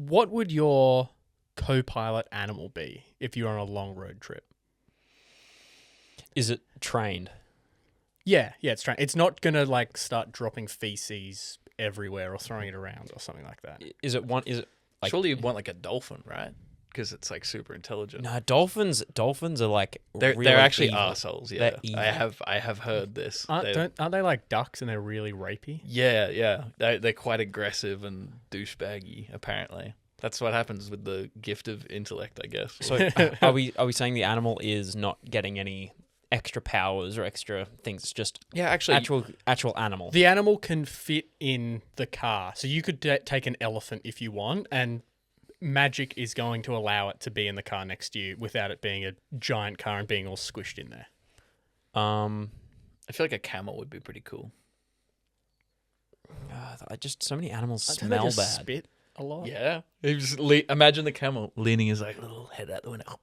What would your co-pilot animal be if you're on a long road trip? Is it trained? Yeah, it's trained. It's not gonna like start dropping feces everywhere or throwing it around or something like that. Is it like, surely you'd want like a dolphin, right? Because it's like super intelligent. No, dolphins are like They're really actually evil. arseholes. Yeah, They're evil. I have heard this. Aren't they like ducks and they're really rapey? Yeah. They're quite aggressive and douchebaggy. Apparently, that's what happens with the gift of intellect, I guess. So are we saying the animal is not getting any extra powers or extra things? It's just actual animal. The animal can fit in the car, so you could take an elephant if you want, and magic is going to allow it to be in the car next to you without it being a giant car and being all squished in there. I feel like a camel would be pretty cool. So many animals Don't smell they just bad. spit a lot. Yeah, imagine the camel leaning his like little head out the window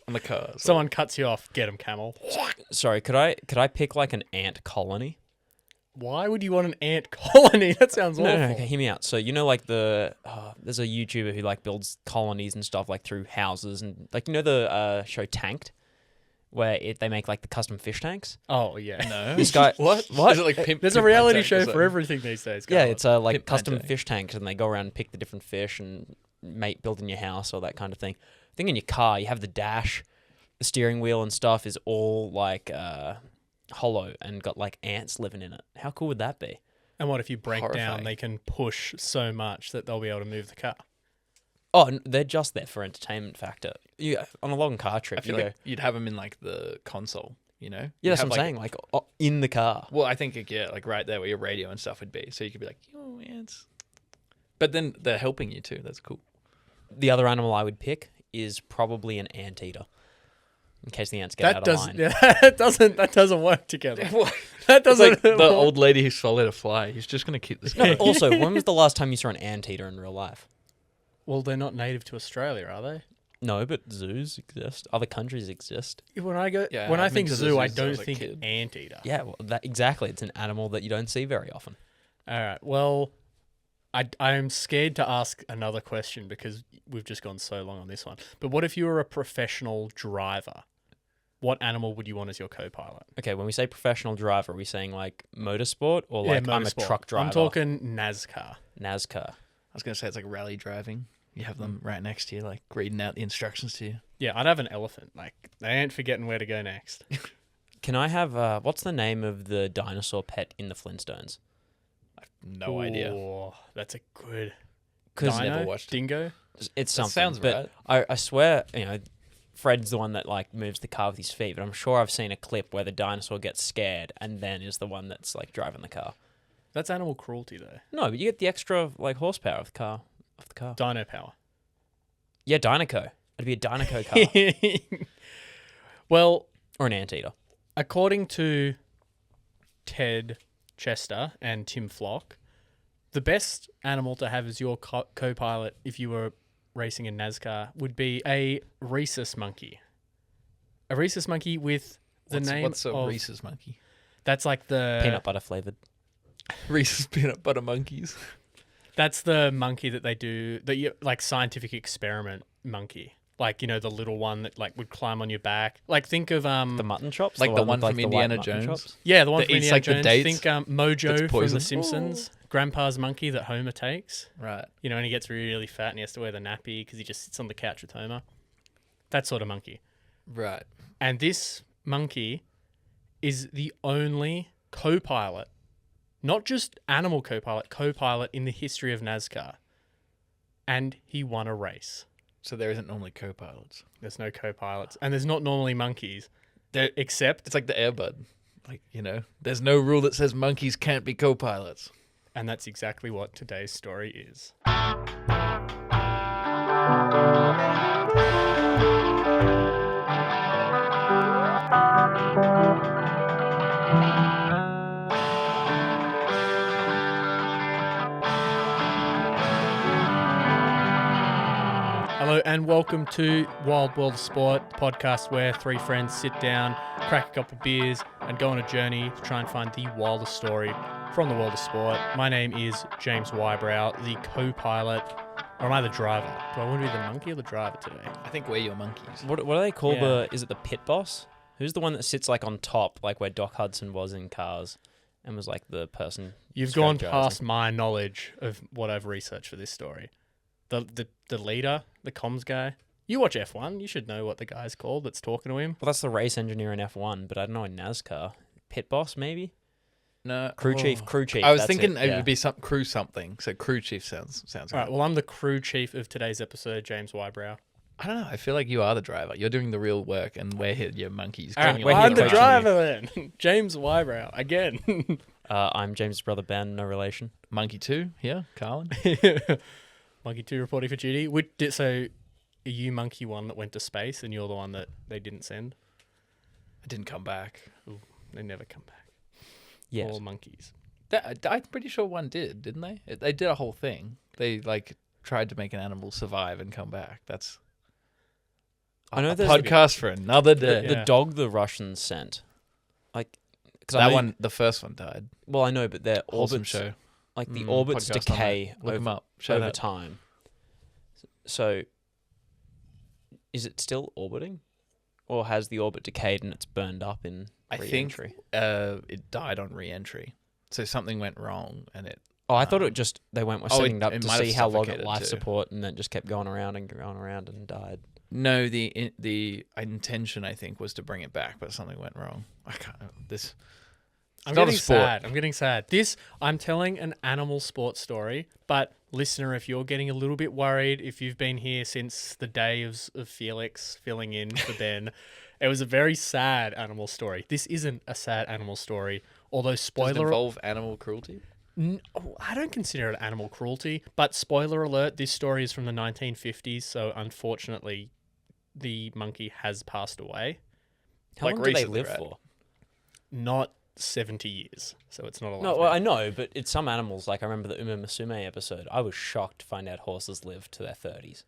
on the car. Someone cuts you off, get him, camel. Sorry, could I pick like an ant colony? Why would you want an ant colony? That sounds awful. No, okay, hear me out. So you know, like there's a YouTuber who like builds colonies and stuff like through houses and like the show Tanked, where they make like the custom fish tanks. Oh yeah. No, This guy, what? Is it like Pimp? There's a reality show for everything these days. Yeah, it's like Pimp custom Tank. fish tanks, and they go around and pick the different fish and build in your house or that kind of thing. I think in your car you have the dash, the steering wheel and stuff is all like hollow and got like ants living in it. How cool would that be? And what if you break down? Horrifying. They can push so much that they'll be able to move the car. Oh, they're just there for entertainment factor. Yeah, on a long car trip, I feel you like go. you'd have them in like the console, you know? Yeah, that's You'd what I'm have, saying. Like in the car. Well, I think like right there where your radio and stuff would be, so you could be like, "Yo, ants," but then they're helping you too. That's cool. The other animal I would pick is probably an anteater, in case the ants get out of line. That doesn't work together. What? That It's doesn't. like the old lady who swallowed a fly. He's just gonna keep this No, going. also, when was the last time you saw an anteater in real life? Well, they're not native to Australia, are they? No, but zoos exist. Other countries exist. When I Yeah, when I I've been think to the zoo, I zoos since I don't was a think kid. anteater. Yeah, well, exactly. It's an animal that you don't see very often. All right. Well, I'm scared to ask another question because we've just gone so long on this one. But what if you were a professional driver? What animal would you want as your co-pilot? Okay, when we say professional driver, are we saying like motorsport or like I'm a motorsport. truck driver? I'm talking NASCAR. NASCAR. I was gonna say it's like rally driving. You have them right next to you, like reading out the instructions to you. Yeah, I'd have an elephant. Like, they ain't forgetting where to go next. Can I have what's the name of the dinosaur pet in the Flintstones? No idea. Oh, that's a good. Because never Dino? watched it. Dingo? it's That something. sounds but I swear, Fred's the one that like moves the car with his feet. But I'm sure I've seen a clip where the dinosaur gets scared and then is the one that's like driving the car. That's animal cruelty, though. No, but you get the extra like horsepower of the car. Dino power. Yeah, Dinoco. It'd be a Dinoco car Well, or an anteater. according to Ted Chester and Tim Flock, the best animal to have as your co-pilot if you were racing in NASCAR would be a rhesus monkey. A rhesus monkey with the name What's a of... Reese's monkey? That's like the... Peanut butter flavored. Reese's peanut butter monkeys. That's the monkey that they do, like scientific experiment monkey. Like, the little one that like would climb on your back. Like, think of The mutton chops? Like the one with, from the Indiana white mutton Jones? chops? Yeah, the one That from eats, Indiana like, the Jones. dates Think Mojo that's from poison. The Simpsons. Grandpa's monkey that Homer takes. Right. And he gets really fat and he has to wear the nappy because he just sits on the couch with Homer. That sort of monkey. Right. And this monkey is the only co-pilot, not just animal co-pilot in the history of NASCAR. And he won a race. So there isn't normally co-pilots. There's no co-pilots. And there's not normally monkeys. Except... It's like the Airbud. Like, there's no rule that says monkeys can't be co-pilots. And that's exactly what today's story is. Hello and welcome to Wild World of Sport, the podcast where three friends sit down, crack a couple of beers, and go on a journey to try and find the wildest story from the world of sport. My name is James Wybrow, the co-pilot Or am I the driver? Do I want to be the monkey or the driver today? I think we're your monkeys. What do they call Yeah. is it the pit boss? Who's the one that sits like on top, like where Doc Hudson was in Cars, and was like the person? You've gone strategizing? past my knowledge of what I've researched for this story. The leader, the comms guy. You watch F1. You should know what the guy's called that's talking to him. Well, that's the race engineer in F1, but I don't know in NASCAR. Pit boss, maybe? No. Crew chief. I was that's thinking it yeah. would be some crew something. So crew chief sounds All right. right, well, I'm the crew chief of today's episode, James Wybrow. I don't know. I feel like you are the driver. You're doing the real work, and we're here, your monkeys. All right, Coming we're along here I'm the with coaching you. driver then. James Wybrow, again. I'm James' brother Ben, no relation. Monkey 2 here, Carlin. Monkey 2 reporting for duty. So, are you Monkey 1 that went to space and you're the one that they didn't send? I didn't come back. They never come back. Yes. All monkeys. I'm pretty sure one did, didn't they? They did a whole thing. They tried to make an animal survive and come back. That's I know a there's podcast for another day. Yeah. the dog the Russians sent. Like, cause I That know- one, the first one died. Well, I know, but their Wholesome orbits, show. like the orbits Podcast on decay that. Look 'em up. Shout over out. time. So, is it still orbiting, or has the orbit decayed and it's burned up in I think re-entry? it died on re-entry. So something went wrong, and it. Oh, I thought it just they we're setting it up it to might have see how long it suffocated life too. support, and then just kept going around and died. No, the intention I think was to bring it back, but something went wrong. I can't. I'm not a getting sport. sad. I'm getting sad. I'm telling an animal sports story, but listener, if you're getting a little bit worried, if you've been here since the day of Felix filling in for Ben, it was a very sad animal story. This isn't a sad animal story, although Does it spoiler. involve animal cruelty? I don't consider it animal cruelty, but spoiler alert, this story is from the 1950s, so unfortunately, the monkey has passed away. How Like long do they recently, live right? for? Not 70 years, so it's not a lot. No, well, I know, but it's some animals. Like I remember the Uma Musume episode. I was shocked to find out horses live to their 30s.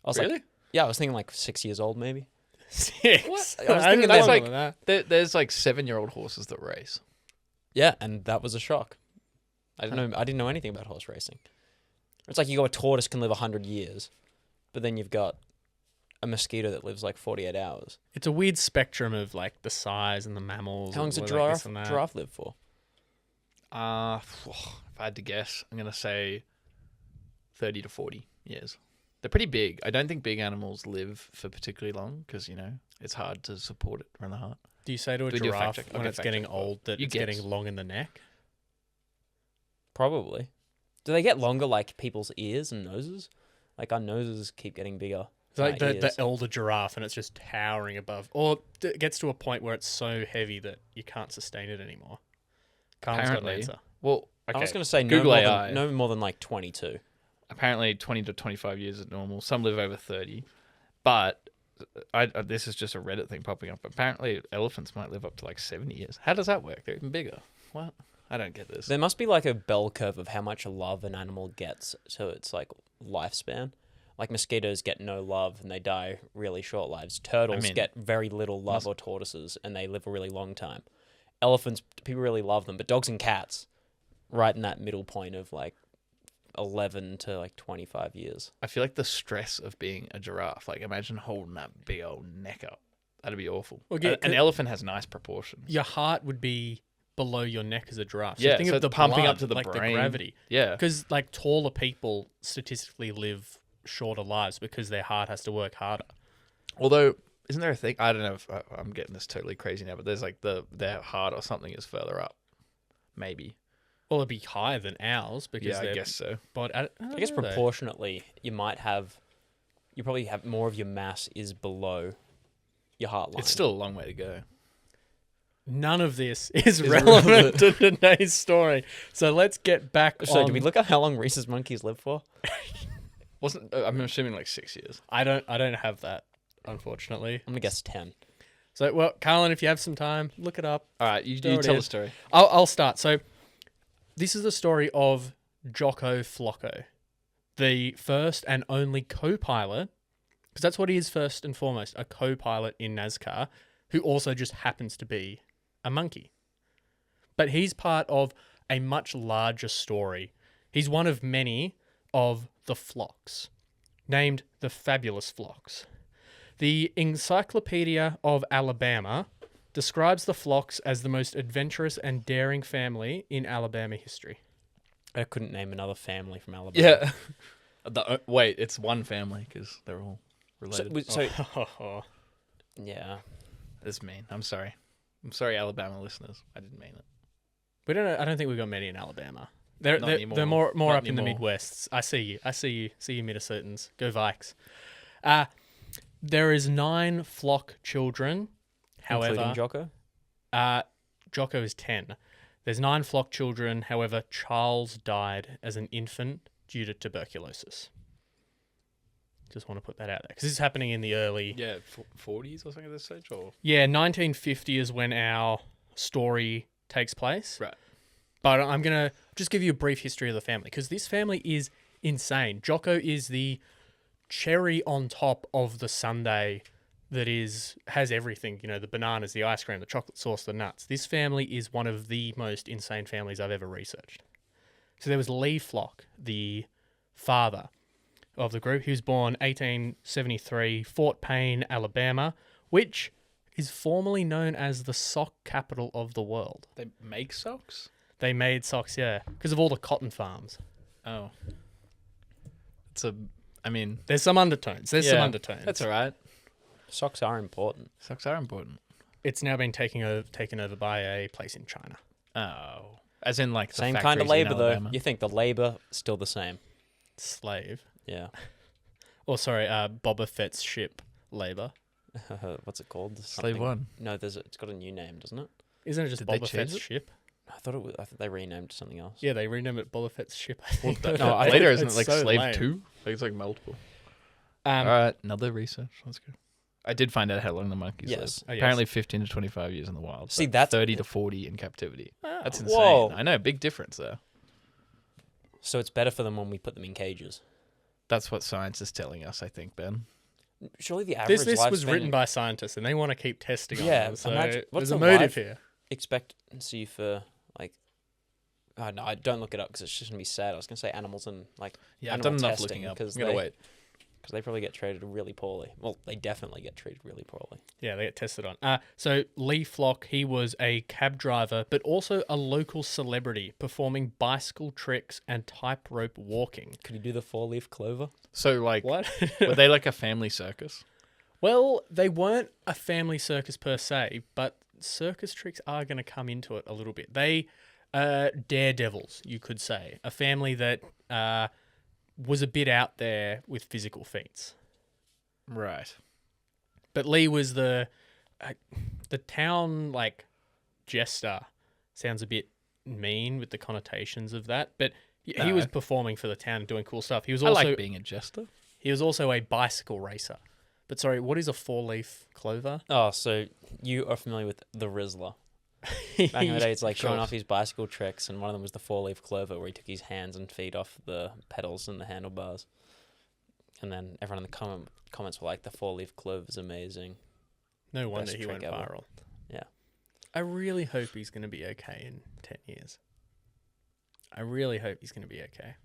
I was Really? like, yeah, I was thinking like 6 years old, maybe. 6. What? I was I thinking didn't that's know like- that. There's like 7-year-old horses that race. Yeah, and that was a shock. I didn't know anything about horse racing. It's like you got a tortoise can live 100 years, but then you've got a mosquito that lives like 48 hours. It's a weird spectrum of like the size and the mammals. How long's a and like this giraffe, and that. giraffe live for? If I had to guess, I'm gonna say 30 to 40 years. They're pretty big. I don't think big animals live for particularly long because it's hard to support it around the heart. Do you say to a Do we do a fact giraffe check? when Okay, it's fact getting check. old that You it's guess. getting long in the neck? Probably. Do they get longer like people's ears and noses? Like our noses keep getting bigger. It's like than our the ears. elder giraffe and it's just towering above. Or it gets to a point where it's so heavy that you can't sustain it anymore. Carl's got an Apparently. answer. Well, I was okay. going to say Google AI. no more than like 22. Apparently 20 to 25 years is normal. Some live over 30. But this is just a Reddit thing popping up. Apparently elephants might live up to like 70 years. How does that work? They're even bigger. What? I don't get this. There must be like a bell curve of how much love an animal gets to its like lifespan. Like mosquitoes get no love and they die really short lives. Turtles mean, get very little love, or tortoises, and they live a really long time. Elephants, people really love them, but dogs and cats, right in that middle point of like 11 to like 25 years. I feel like the stress of being a giraffe, like imagine holding that big old neck up. That'd be awful. Well, yeah, An elephant has nice proportions. Your heart would be below your neck as a giraffe. So Yeah, think so of the it's pumping blood, up to the like brain. the gravity. Yeah. Because like taller people statistically live shorter lives because their heart has to work harder. Although, isn't there a thing? I don't know if I'm getting this totally crazy now, but there's like their heart or something is further up. Maybe. Well, it'd be higher than ours because Yeah, I their guess so. body. I guess proportionately, you probably have more of your mass is below your heart line. It's still a long way to go. None of this is relevant to today's story. So let's get back So, on. do we look at how long Reese's monkeys live for? I'm assuming like 6 years. I don't have that, unfortunately. I'm gonna guess 10. So, well, Carlin, if you have some time, look it up. All right, you There it tell the is. story. I'll start. So, this is the story of Jocko Flocko, the first and only co-pilot, because that's what he is first and foremost, a co-pilot in NASCAR, who also just happens to be a monkey. But he's part of a much larger story. He's one of many, of the flocks, named the Fabulous Flocks. The Encyclopedia of Alabama describes the Flocks as the most adventurous and daring family in Alabama history. I couldn't name another family from Alabama. Yeah. Wait, it's one family because they're all related. Yeah. That's mean. I'm sorry. I'm sorry, Alabama listeners. I didn't mean it. We don't. I don't think we've got many in Alabama. They're anymore. they're more Not up in the anymore. Midwests. I see you. See you Minnesotans. Go Vikes. There is 9 flock children. Including However, Jocko? Jocko is 10. There's 9 flock children. However, Charles died as an infant due to tuberculosis. Just want to put that out there because this is happening in the early. Yeah, 40s or something at this stage, or 1950 is when our story takes place. right. But I'm going to just give you a brief history of the family because this family is insane. Jocko is the cherry on top of the sundae that has everything, the bananas, the ice cream, the chocolate sauce, the nuts. This family is one of the most insane families I've ever researched. So there was Lee Flock, the father of the group. He was born 1873, Fort Payne, Alabama, which is formerly known as the sock capital of the world. They make socks? They made socks, yeah, because of all the cotton farms. Oh. There's some undertones. Some undertones. That's all right. Socks are important. Socks are important. It's now been taken over by a place in China. Oh. As in, like, the Same kind of factories in labor, though. Alabama? You think the labor still the same? Slave. Yeah. Or, sorry, Boba Fett's ship labor. What's it called? Slave Something- one. No, it's got a new name, doesn't it? Isn't it just Did they Boba change Fett's it? ship? I thought they renamed it to something else. Yeah, they renamed it Boba Fett's ship. I Well, think. no, later isn't it It's like so Slave lame. 2? Like, it's like multiple. Um, All right, another research. Let's go. I did find out how long the monkeys Yes. live. Oh, yes. Apparently 15 to 25 years in the wild. See, but that's- 30 to 40 in captivity. That's insane. Whoa. I know, big difference there. So it's better for them when we put them in cages. That's what science is telling us, I think, Ben. Surely the average This was lifespan written by scientists, and they want to keep testing on Yeah, them. So imagine- what's there's a the motive life- here. expectancy for like. Oh no, I don't look it up because it's just gonna be sad. I was gonna say animals and like Yeah, I've animal done enough testing looking up. because I'm going to wait. they probably get treated really poorly. Well, they definitely get treated really poorly. Yeah, they get tested on. So Lee Flock, he was a cab driver, but also a local celebrity performing bicycle tricks and tightrope walking. Could he do the 4-leaf clover? So, like, What? were they like a family circus? Well, they weren't a family circus per se, but circus tricks are going to come into it a little bit. They daredevils, you could say. A family that was a bit out there with physical feats. Right. But Lee was the town, like, jester. Sounds a bit mean with the connotations of that, but he No. was performing for the town and doing cool stuff. He was I also like being a jester. he was also a bicycle racer. But sorry, what is a 4-leaf clover? Oh, so you are familiar with the Rizzler? Back in the day, it's like showing off his bicycle tricks, and one of them was the 4-leaf clover, where he took his hands and feet off the pedals and the handlebars. And then everyone in the comments were like, "The 4-leaf clover is amazing." No wonder Best he trick went ever. viral. Yeah. I really hope he's going to be okay in 10 years. I really hope he's going to be okay.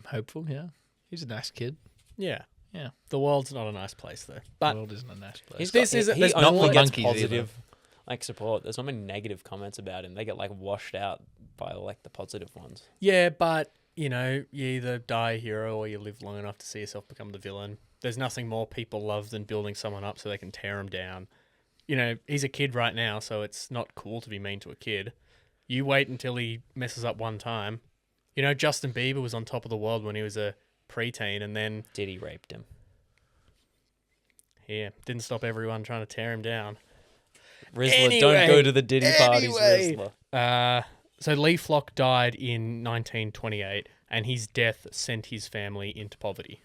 Hopeful, yeah. He's a nice kid. Yeah. Yeah. The world's not a nice place, though. But the world isn't a nice place. He's This got, isn't- he there's only not for gets monkeys positive like support. There's not many negative comments about him. They get like washed out by like the positive ones. yeah, but, you either die a hero or you live long enough to see yourself become the villain. There's nothing more people love than building someone up so they can tear him down. He's a kid right now, so it's not cool to be mean to a kid. You wait until he messes up one time. Justin Bieber was on top of the world when he was a preteen, and then Diddy raped him. didn't stop everyone trying to tear him down. Rizzler, don't go to the Diddy parties, Rizzler. So Lee Flock died in 1928, and his death sent his family into poverty.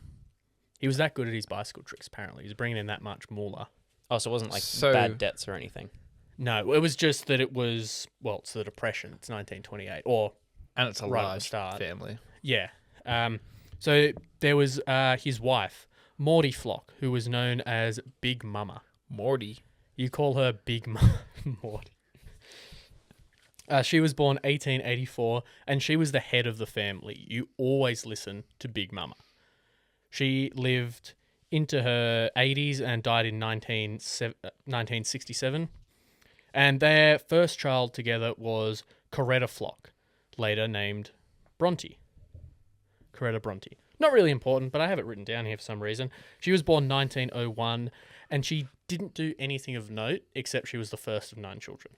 He was that good at his bicycle tricks, apparently. He was bringing in that much moolah. Oh, so it wasn't like So- bad debts or anything. No, it was just that it's the Depression. It's 1928. And it's a right at the large start. family. Yeah. So there was his wife, Maudie Flock, who was known as Big Mama. Morty. You call her Big Mama. Maudie. She was born 1884, and she was the head of the family. You always listen to Big Mama. She lived into her 80s and died in 1967. And their first child together was Coretta Flock, later named Bronte. Coretta Bronte. Not really important, but I have it written down here for some reason. She was born 1901, and she didn't do anything of note except she was the first of 9 children.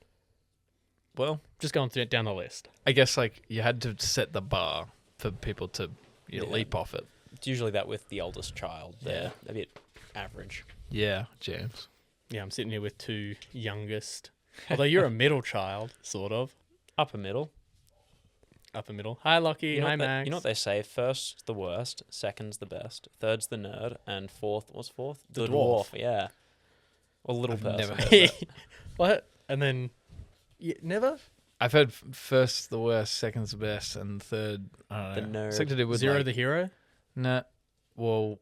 Well, Just going down the list. I guess like you had to set the bar for people to leap off it. It's usually that with the oldest child. They're Yeah. a bit average. Yeah, James. Yeah, I'm sitting here with 2 youngest. Although you're a middle child, sort of. Upper middle. Upper middle. Hi, Lockie. You know, Hi, what Max. you know what they say? First's the worst, second's the best, third's the nerd, and fourth, what's fourth? The dwarf. Yeah. Or little I've person. never heard that. What? And then... never? I've heard first the worst, second's the best, and third, I don't know. The nerd. Something to do with Zero like, the hero? Nah, well,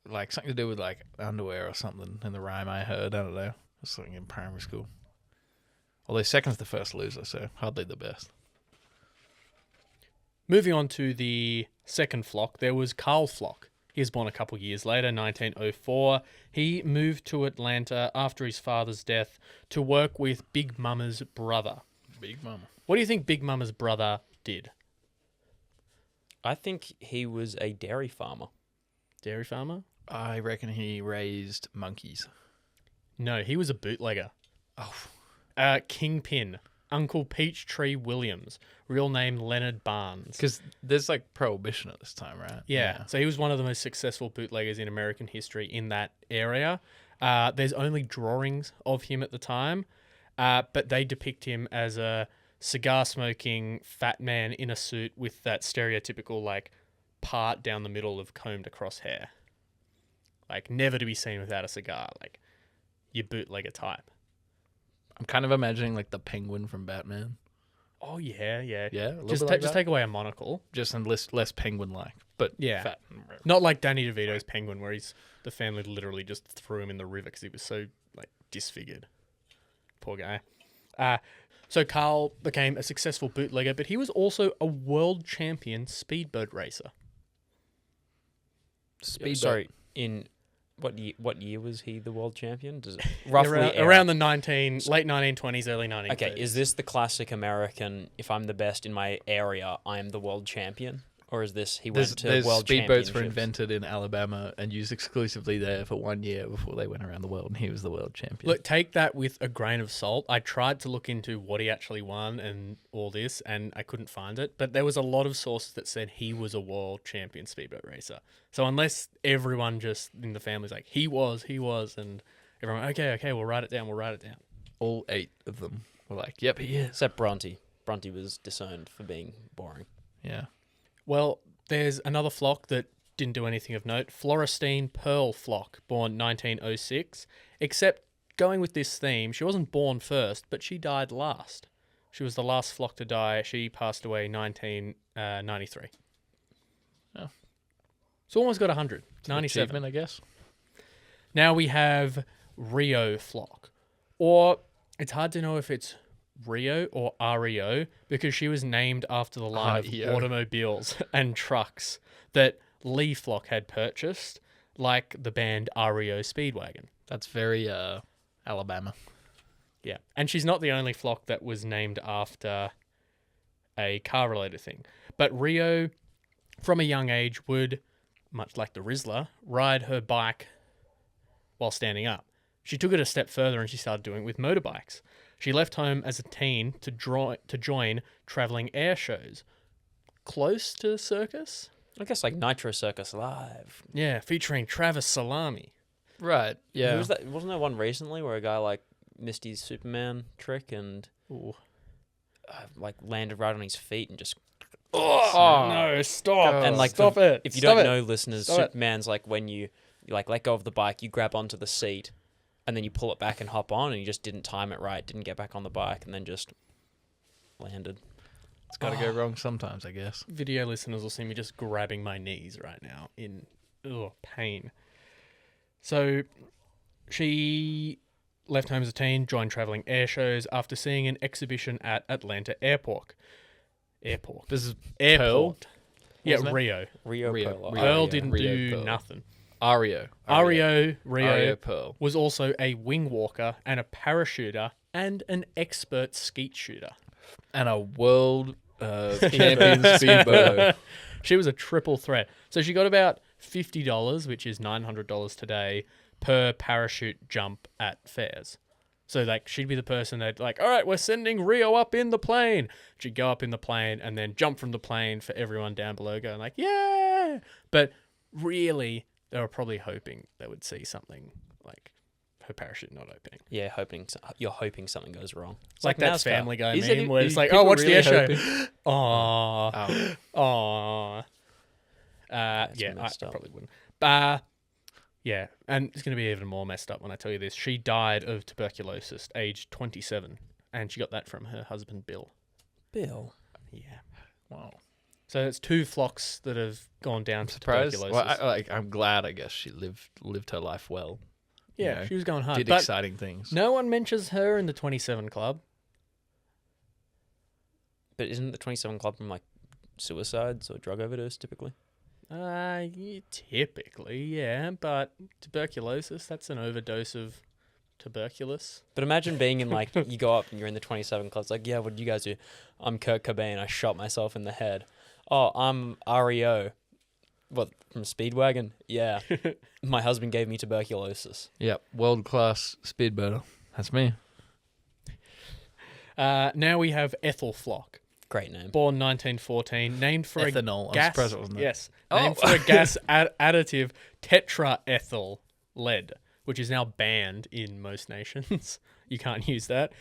like something to do with like underwear or something in the rhyme I heard. I don't know. It's something in primary school. Although second's the first loser, so hardly the best. Moving on to the second flock, there was Carl Flock. He was born a couple years later, 1904. He moved to Atlanta after his father's death to work with Big Mama's brother. Big Mama. What do you think Big Mama's brother did? I think he was a dairy farmer. Dairy farmer? I reckon he raised monkeys. No, he was a bootlegger. Oh, Kingpin. Uncle Peachtree Williams. Real name Leonard Barnes. because there's like prohibition at this time, right? Yeah. So he was one of the most successful bootleggers in American history in that area. There's only drawings of him at the time, but they depict him as a cigar-smoking fat man in a suit with that stereotypical like part down the middle of combed across hair. Like never to be seen without a cigar. Like your bootlegger type. I'm kind of imagining like the Penguin from Batman. Oh yeah, yeah. Yeah, a little Just bit like just that. take away a monocle. Just and less penguin-like, but Yeah. fat. Not like Danny DeVito's Penguin, where the family literally just threw him in the river because he was so like disfigured. Poor guy. So Carl became a successful bootlegger, but he was also a world champion speedboat racer. Speedboat. Sorry, in what year was he the world champion? Does it roughly around the late 1920s, early 1930s. Okay, is this the classic American, if I'm the best in my area, I am the world champion? Or is this he went to There's world speedboats championships? were invented in Alabama and used exclusively there for 1 year before they went around the world, and he was the world champion. Look, take that with a grain of salt. I tried to look into what he actually won and all this, and I couldn't find it. But there was a lot of sources that said he was a world champion speedboat racer. So unless everyone just in the family's like, he was, and everyone, okay, we'll write it down. All 8 of them were like, "Yep, he is." Except Bronte. Bronte was disowned for being boring. Yeah. Well, there's another flock that didn't do anything of note. Florestine Pearl Flock, born 1906. Except going with this theme, she wasn't born first, but she died last. She was the last flock to die. She passed away 1993. Oh. So almost got 100. It's an 97. achievement, I guess. Now we have Rio Flock. Or it's hard to know if it's Rio or REO because she was named after the line REO. of automobiles and trucks that Lee Flock had purchased, like the band REO Speedwagon. That's very Alabama. Yeah. And she's not the only flock that was named after a car-related thing. But Rio, from a young age, would, much like the Rizzler, ride her bike while standing up. She took it a step further and she started doing it with motorbikes. She left home as a teen to join traveling air shows. Close to circus? I guess like Nitro Circus Live. Yeah, featuring Travis Salami. Right. Yeah. Who was that? Wasn't there one recently where a guy like missed his Superman trick and like landed right on his feet and just No, stop. God. and like stop it. If you Stop don't it. know, listeners, Stop it. Superman's like when you like let go of the bike, you grab onto the seat, and then you pull it back and hop on, and you just didn't time it right, didn't get back on the bike, and then just landed. It's got to go wrong sometimes, I guess. Video listeners will see me just grabbing my knees right now in pain. So she left home as a teen, joined traveling air shows after seeing an exhibition at Atlanta Airport. This is Airport. Yeah, Wasn't it? Rio. Rio Rio. Pearl. Rio. Pearl yeah. didn't Rio do Pearl. nothing. Rio Rio Pearl. was also a wing walker and a parachuter and an expert skeet shooter. And a world champion speedboat. She was a triple threat. So she got about $50, which is $900 today, per parachute jump at fairs. So like she'd be the person that like, all right, we're sending Rio up in the plane. She'd go up in the plane and then jump from the plane for everyone down below going like, yeah. But really, they were probably hoping they would see something like her parachute not opening. Yeah, you're hoping something goes wrong. It's Like that NASCAR. Family Guy Is meme it- where it's is like, people oh, watch the air really show. Aww. Oh. Aww. Yeah, I messed up. probably wouldn't. Yeah, and it's going to be even more messed up when I tell you this. She died of tuberculosis, aged 27, and she got that from her husband, Bill. Bill. Yeah. Wow. So it's 2 flocks that have gone down to Surprised. tuberculosis. Well, I'm glad. I guess she lived her life well. yeah, you know, she was going hard. Did But exciting things. no one mentions her in the 27 Club. But isn't the 27 Club from like suicides or drug overdose typically? Typically, yeah, but tuberculosis, that's an overdose of tuberculous. But imagine being in like, you go up and you're in the 27 Club. It's like, yeah, what did you guys do? I'm Kurt Cobain. I shot myself in the head. Oh, I'm REO. What, from Speedwagon? Yeah. My husband gave me tuberculosis. Yep. World class speedboater. That's me. Now we have Ethel Flock. Great name. Born 1914, named for Ethanol. a I'm gas. surprised it wasn't that. Yes, Oh. named for a gas additive tetraethyl lead, which is now banned in most nations. You can't use that.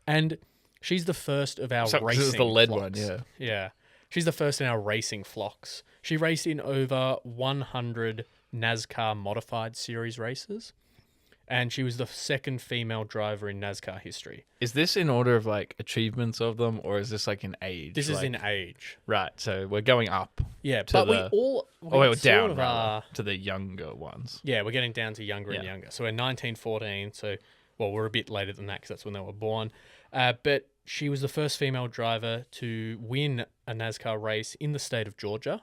And she's the first of our So, racing. this is the lead flocks. one, yeah. Yeah, she's the first in our racing flocks. She raced in over 100 NASCAR modified series races, and she was the second female driver in NASCAR history. Is this in order of like achievements of them, or is this like in age? This is Like- in age. right. So we're going up. Yeah, To but the- we're down sort of rather, to the younger ones. yeah, we're getting down to younger and Yeah. younger. So in 1914, so well, we're a bit later than that because that's when they were born. But she was the first female driver to win a NASCAR race in the state of Georgia.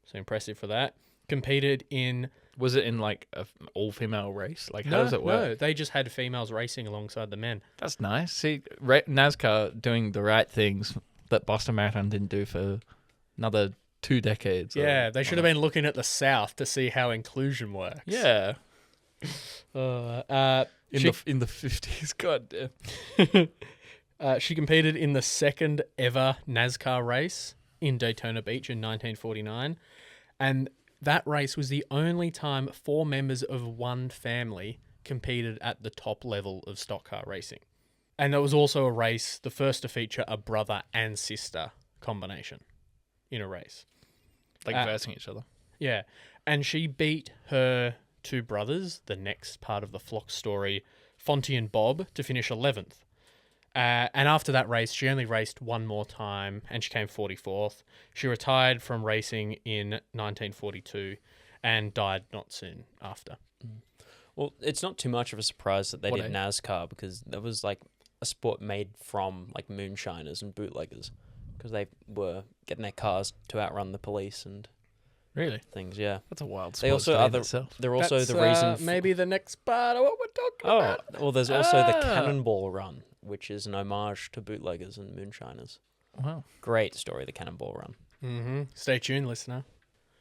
So impressive for that. Competed in Was it in like an all-female race? Like, how does it work? No, they just had females racing alongside the men. That's nice. See, NASCAR doing the right things that Boston Marathon didn't do for another 2 decades. Yeah, they should have been looking at the South to see how inclusion works. Yeah. In She- the 50s. God damn. She competed in the second ever NASCAR race in Daytona Beach in 1949. And that race was the only time 4 members of one family competed at the top level of stock car racing. And it was also a race, the first to feature a brother and sister combination in a race. Like versing each other. Yeah. And she beat her 2 brothers, the next part of the Flock story, Fonty and Bob, to finish 11th. And after that race, she only raced one more time and she came 44th. She retired from racing in 1942 and died not soon after. Well, it's not too much of a surprise that they What did NASCAR because that was like a sport made from like moonshiners and bootleggers because they were getting their cars to outrun the police and Really? things. Yeah, That's a wild sport. they also study are in the, itself. they're also That's, the reason. maybe the next part of what we're talking Oh, about. well, there's also the Ah. Cannonball Run, which is an homage to bootleggers and moonshiners. Wow. Great story, the Cannonball Run. Mm-hmm. Stay tuned, listener.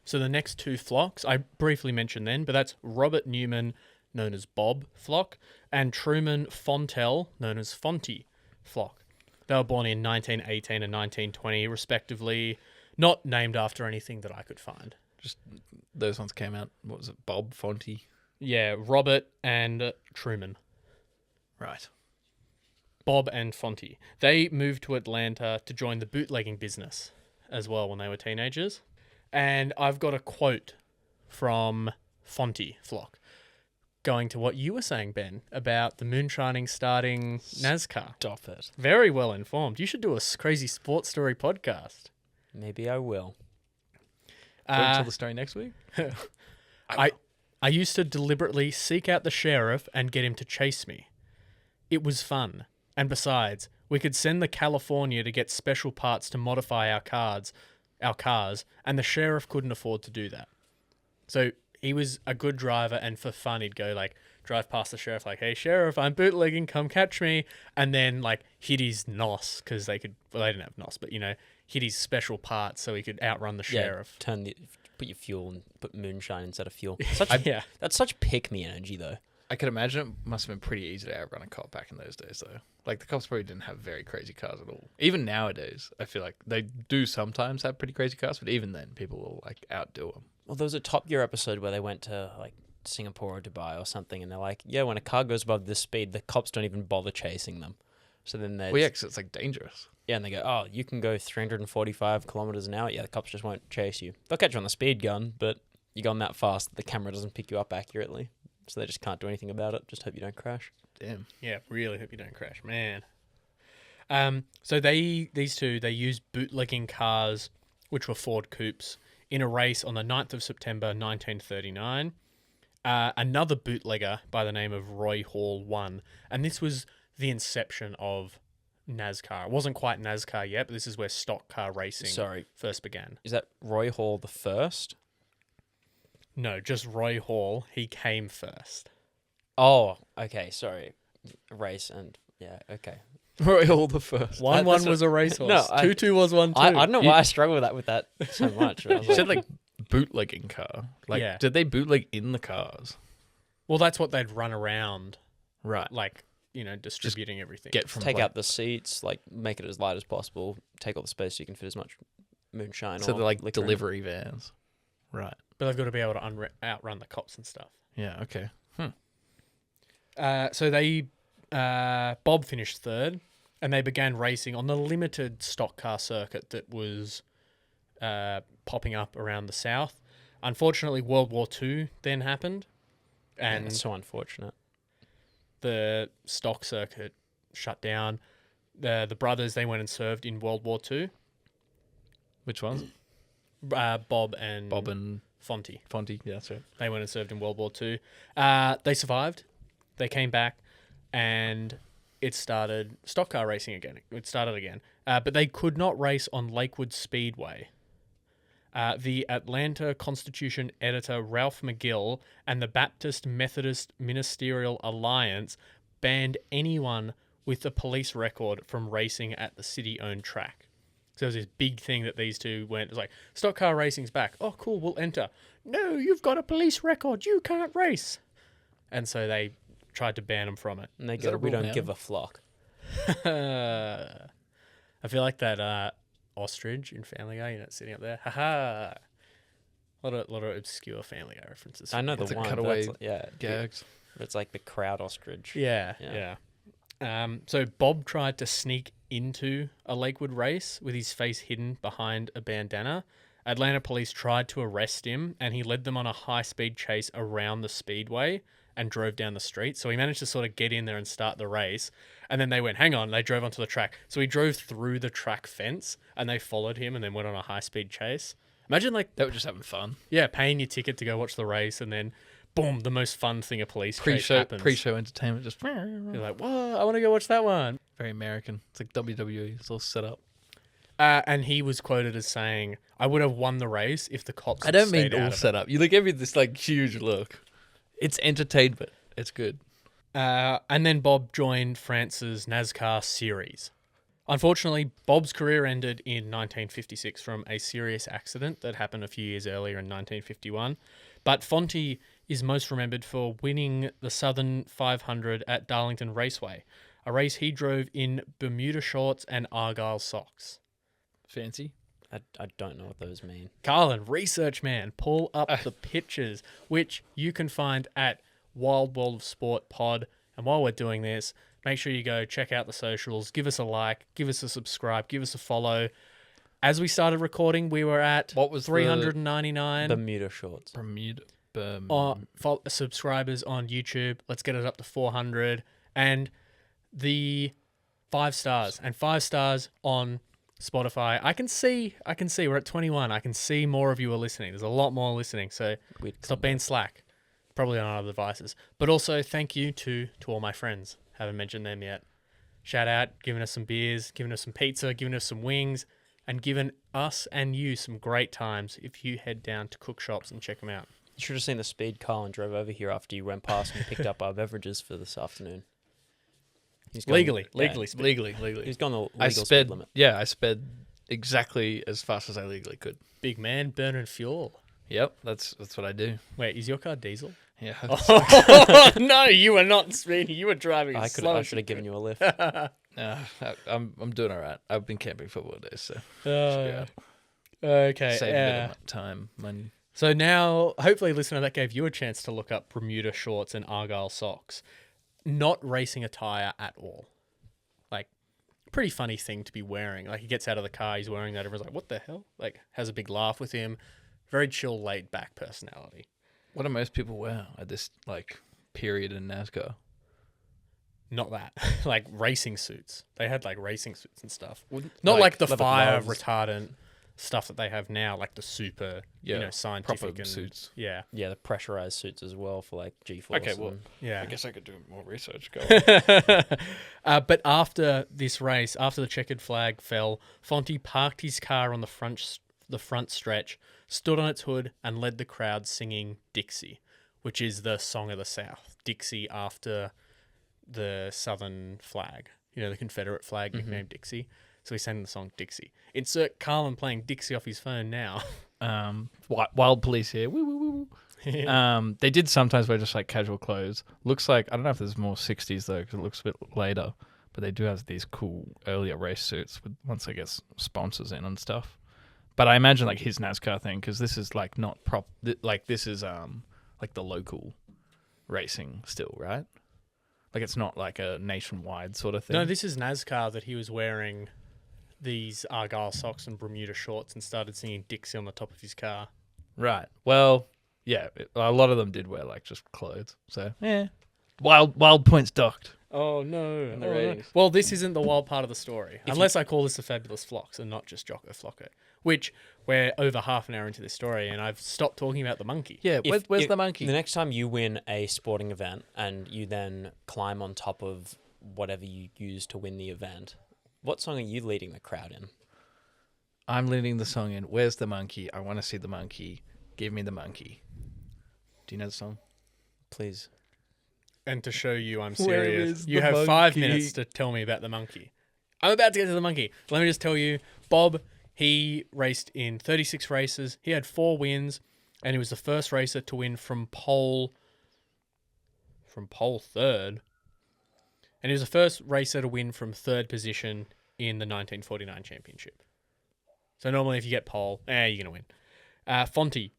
So the next 2 flocks, I briefly mentioned then, but that's Robert Newman, known as Bob Flock, and Truman Fontel, known as Fonty Flock. They were born in 1918 and 1920, respectively, not named after anything that I could find. Just those ones came out. What was it? Bob Fonty. Yeah, Robert and Truman. Right. Bob and Fonty. They moved to Atlanta to join the bootlegging business as well when they were teenagers. And I've got a quote from Fonty Flock going to what you were saying, Ben, about the moonshining starting NASCAR. Stop it. Very well informed. You should do a crazy sports story podcast. Maybe I will. Can we tell the story next week? I used to deliberately seek out the sheriff and get him to chase me. it was fun. And besides, we could send the California to get special parts to modify our cars, and the sheriff couldn't afford to do that. So he was a good driver, and for fun, he'd go like drive past the sheriff, like, "Hey, sheriff, I'm bootlegging, come catch me," and then like hit his nos because they didn't have nos, but hit his special parts so he could outrun the sheriff. Put your fuel and put moonshine instead of fuel. Yeah, That's such pick me energy though. I could imagine it must have been pretty easy to outrun a cop back in those days, though. Like, the cops probably didn't have very crazy cars at all. Even nowadays, I feel like they do sometimes have pretty crazy cars, but even then, people will, like, outdo them. Well, there was a Top Gear episode where they went to, like, Singapore or Dubai or something, and they're like, yeah, when a car goes above this speed, the cops don't even bother chasing them. So then they... Well, yeah, 'cause it's, like, dangerous. Yeah, and they go, oh, you can go 345 kilometers an hour. Yeah, the cops just won't chase you. They'll catch you on the speed gun, but you're going that fast that the camera doesn't pick you up accurately. So they just can't do anything about it. Just hope you don't crash. Damn. Yeah, really hope you don't crash, man. So these two used bootlegging cars, which were Ford Coupes, in a race on the 9th of September 1939. Another bootlegger by the name of Roy Hall won, and this was the inception of NASCAR. It wasn't quite NASCAR yet, but this is where stock car racing first began. Is that Roy Hall the first? No, just Roy Hall. He came first. Oh, okay, sorry. Race and... Yeah, okay. Roy Hall the first. 1-1 was a racehorse. No, 2-2 was 1-2. I don't know why I struggle with that so much. I was You said, like, bootlegging car. Like, Yeah. did they bootleg in the cars? Well, that's what they'd run around, Right. like, distributing everything. Get from take like, out the seats, like make it as light as possible, take all the space so you can fit as much moonshine so or they're like liquor in. delivery vans. Right. But they've got to be able to outrun the cops and stuff. Yeah, okay. So they, Bob finished third, and they began racing on the limited stock car circuit that was popping up around the South. Unfortunately, World War II then happened, and It's so unfortunate. the stock circuit shut down. The brothers, they went and served in World War II. Which ones? Bob and Fonty. Fonty, yeah, that's right. They went and served in World War II. They survived. They came back, and it started stock car racing again. It started again. But they could not race on Lakewood Speedway. The Atlanta Constitution editor Ralph McGill and the Baptist Methodist Ministerial Alliance banned anyone with a police record from racing at the city-owned track. So there was this big thing that these two went. It was like, stock car racing's back. Oh, cool, we'll enter. No, you've got a police record. You can't race. And so they tried to ban them from it. And they Is that go, a we rule don't now? give a flock. I feel like that ostrich in Family Guy, sitting up there. Ha A lot of obscure Family Guy references. I know It's the a one. cutaway That's, yeah, Gags. it's like the crowd ostrich. Yeah. So Bob tried to sneak into a Lakewood race with his face hidden behind a bandana. Atlanta police tried to arrest him, and he led them on a high-speed chase around the speedway and drove down the street. So he managed to sort of get in there and start the race. And then they went, hang on, they drove onto the track. So he drove through the track fence, and they followed him and then went on a high-speed chase. Imagine, like, They were just having fun. yeah, paying your ticket to go watch the race, and then, boom, the most fun thing a police chase happens. Pre-show entertainment, just You're like, whoa, I want to go watch that one. very American. It's like WWE. It's all set up. And he was quoted as saying, I would have won the race if the cops I had don't stayed mean out all of it." set up. You give me this like huge look. It's entertainment. It's good. And then Bob joined France's NASCAR series. Unfortunately, Bob's career ended in 1956 from a serious accident that happened a few years earlier in 1951. But Fonty is most remembered for winning the Southern 500 at Darlington Raceway, a race he drove in Bermuda shorts and Argyle socks. Fancy. I don't know what those mean. Carlin, research man, pull up the pictures, which you can find at Wild World of Sport Pod. And while we're doing this, make sure you go check out the socials, give us a like, give us a subscribe, give us a follow. As we started recording, we were at What was 399 Bermuda shorts. Bermuda. subscribers on YouTube. Let's get it up to 400. And the 5 stars. And 5 stars on Spotify. I can see we're at 21. I can see more of you are listening. There's a lot more listening. So We'd stop being slack. Probably on other devices. But also thank you to all my friends. Haven't mentioned them yet. Shout out, giving us some beers, giving us some pizza, giving us some wings, and giving us and you some great times if you head down to Cook Shops and check them out. You should have seen the speed Carl drove over here after you went past and picked up our beverages for this afternoon. He's gone, Legally Legally. He's gone the legal I speed sped. limit. Yeah, I sped exactly as fast as I legally could. Big man burning fuel. Yep, that's what I do. Wait, is your car diesel? Yeah. Oh, no, you were not speeding. You were driving I slow. should have given you a lift. I'm doing all right. I've been camping for 4 days, so Oh, okay. save a bit of time, money. So now, hopefully, listener, that gave you a chance to look up Bermuda shorts and Argyle socks. Not racing attire at all. Like, pretty funny thing to be wearing. Like, he gets out of the car, he's wearing that. Everyone's like, what the hell? Like, has a big laugh with him. Very chill, laid back personality. What do most people wear at this period in NASCAR? Not that. Like, racing suits. They had, like, racing suits and stuff. Wouldn't- Not like the leather fire gloves. retardant stuff that they have now, like the super, scientific proper and suits. Yeah. Yeah, the pressurized suits as well for like G-force. Okay, well, and- Yeah. I guess I could do more research. Go But after this race, after the checkered flag fell, Fonte parked his car on the front stretch, stood on its hood, and led the crowd singing Dixie, which is the song of the South. Dixie after the Southern flag, the Confederate flag nicknamed Dixie. So he sang the song Dixie. Insert Carlin playing Dixie off his phone now. Wild police here. Woo, woo, woo. They did sometimes wear just like casual clothes. Looks like, I don't know if there's more 60s though, because it looks a bit later. But they do have these cool earlier race suits with once I guess sponsors in and stuff. But I imagine like his NASCAR thing, because this is like not this is like the local racing still, right? Like it's not like a nationwide sort of thing. No, this is NASCAR that he was wearing these Argyle socks and Bermuda shorts and started singing Dixie on the top of his car. Right. Well, yeah, a lot of them did wear like just clothes. So yeah, wild points docked. Oh no! the ratings. Well, this isn't the wild part of the story, unless I call this the Fabulous Flocks and not just Jocko Flocko. Which we're over half an hour into this story, and I've stopped talking about the monkey. Yeah, where's the monkey? The next time you win a sporting event and you then climb on top of whatever you use to win the event, what song are you leading the crowd in? I'm leading the song in. Where's the monkey? I want to see the monkey. Give me the monkey. Do you know the song? Please. And to show you I'm Where serious, is you the have 5 monkey? minutes to tell me about the monkey. I'm about to get to the monkey. Let me just tell you, Bob, he raced in 36 races. He had 4 wins, and he was the first racer to win from pole third. And he was the first racer to win from third position in the 1949 championship. So normally if you get pole, you're going to win. Fonte,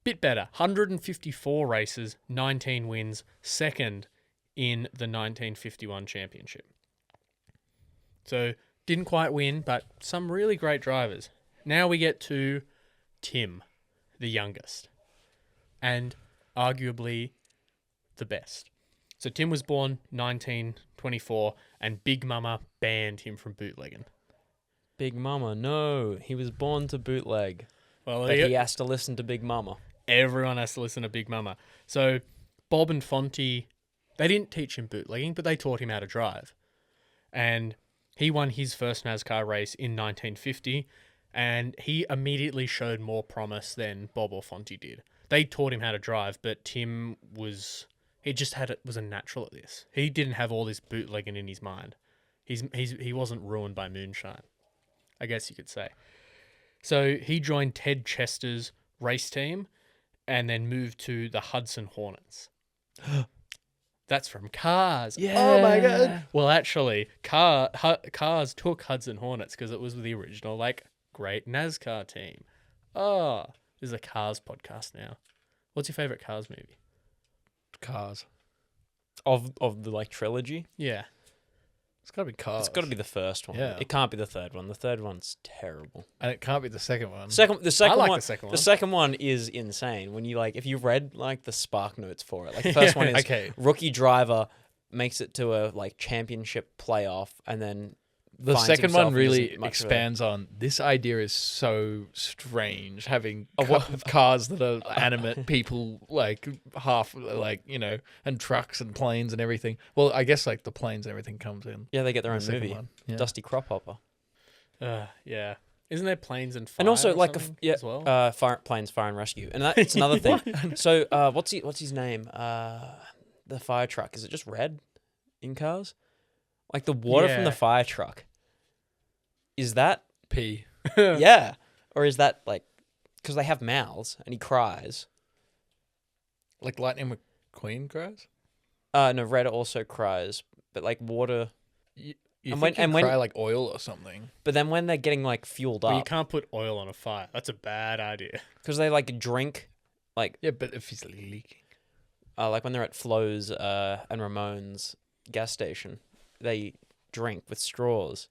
bit better. 154 races, 19 wins, second in the 1951 championship. So didn't quite win, but some really great drivers. Now we get to Tim, the youngest, and arguably the best. So Tim was born 1924, and Big Mama banned him from bootlegging. Big Mama, no. He was born to bootleg. Well, But he has to listen to Big Mama. everyone has to listen to Big Mama. So Bob and Fonte, they didn't teach him bootlegging, but they taught him how to drive. And he won his first NASCAR race in 1950, and he immediately showed more promise than Bob or Fonte did. They taught him how to drive, but Tim was a natural at this. He didn't have all this bootlegging in his mind. He wasn't ruined by moonshine, I guess you could say. So he joined Ted Chester's race team and then moved to the Hudson Hornets. That's from Cars. Yeah. Oh my God. Well, actually, Cars took Hudson Hornets because it was the original, great NASCAR team. Oh, this is a Cars podcast now. What's your favorite Cars movie? Cars. Of the trilogy? Yeah. It's got to be Cars. It's got to be the first one. Yeah. It can't be the third one. The third one's terrible. And it can't be the second one. The second I like one, the second one. The second one is insane. When you if you read the spark notes for it, the first one is Okay. rookie driver makes it to a championship playoff and then The finds second himself one and really isn't much of a- expands on this idea is so strange having what- cars that are animate, people like half like and trucks and planes and everything. Well, I guess like the planes and everything comes in. Yeah, they get their the own second movie. one. Yeah. Dusty Crop Hopper. Yeah. Isn't there planes and fire? And also or like something yeah, as well? planes, fire and rescue, and that's another thing. So what's his name? The fire truck. Is it just red in cars? Like the water from Yeah. the fire truck. Is that P. yeah, or is that like because they have mouths and he cries? Like Lightning McQueen cries. No, red also cries, but like water. You And think when- he'd cry like oil or something? But then when they're getting like fueled Well, you up, can't put oil on a fire. That's a bad idea. because they like drink, like Yeah, but if he's leaking. like when they're at Flo's and Ramon's gas station, they drink with straws,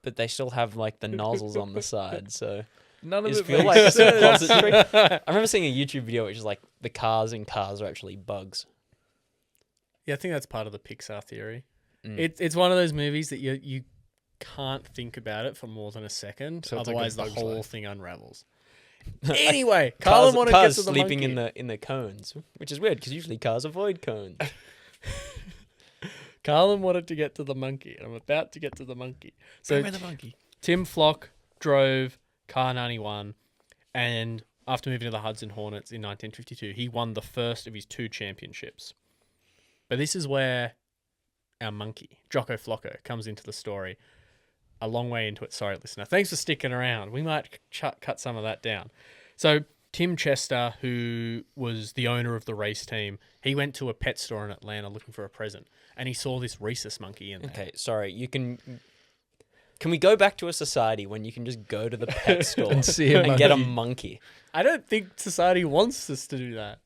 but they still have like the nozzles on the side. So None of is it feel makes like a sense. suppository. I remember seeing a YouTube video which is like the cars in cars are actually bugs. Yeah, I think that's part of the Pixar theory. Mm. It's one of those movies that you can't think about it for more than a second, So it's like a otherwise the Bug's whole Life. thing unravels. Anyway, Carlin wanted to get cars to the sleeping monkey. in the cones, which is weird because usually cars avoid cones. Carlin wanted to get to the monkey, and I'm about to get to the monkey. So Bring me the monkey. Tim Flock drove Car 91, and after moving to the Hudson Hornets in 1952, he won the first of his 2 championships. But this is where our monkey, Jocko Flocko, comes into the story. A long way into it. Sorry, listener. Thanks for sticking around. We might cut some of that down. So Tim Chester, who was the owner of the race team, he went to a pet store in Atlanta looking for a present, and he saw this rhesus monkey in there. Okay, sorry. Can we go back to a society when you can just go to the pet store And see a and get a monkey. monkey? I don't think society wants us to do that.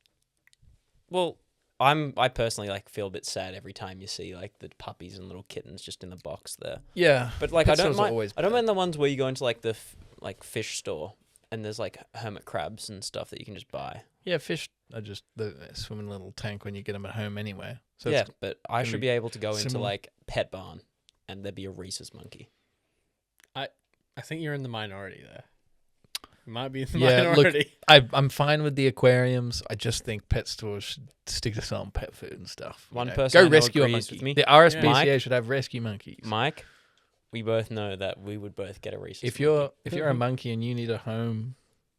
Well, I personally like feel a bit sad every time you see like the puppies and little kittens just in the box there. Yeah, But like Pet I don't stores are mind. always I don't bad. mind the ones where you go into like the like fish store and there's like hermit crabs and stuff that you can just buy. Yeah, fish are just they swim in a little tank when you get them at home anyway. So yeah, it's, but I gonna should be be able to go into similar. like Pet Barn and there'd be a rhesus monkey. I think you're in the minority there. You might be in the Yeah, look, minority. I'm fine with the aquariums. I just think pet stores should stick to selling pet food and stuff. One know. person I go know rescue a agrees monkey. with me. The RSPCA Mike? should have rescue monkeys. Mike, we both know that we would both get a rhesus. If monkey. you're a monkey and you need a home,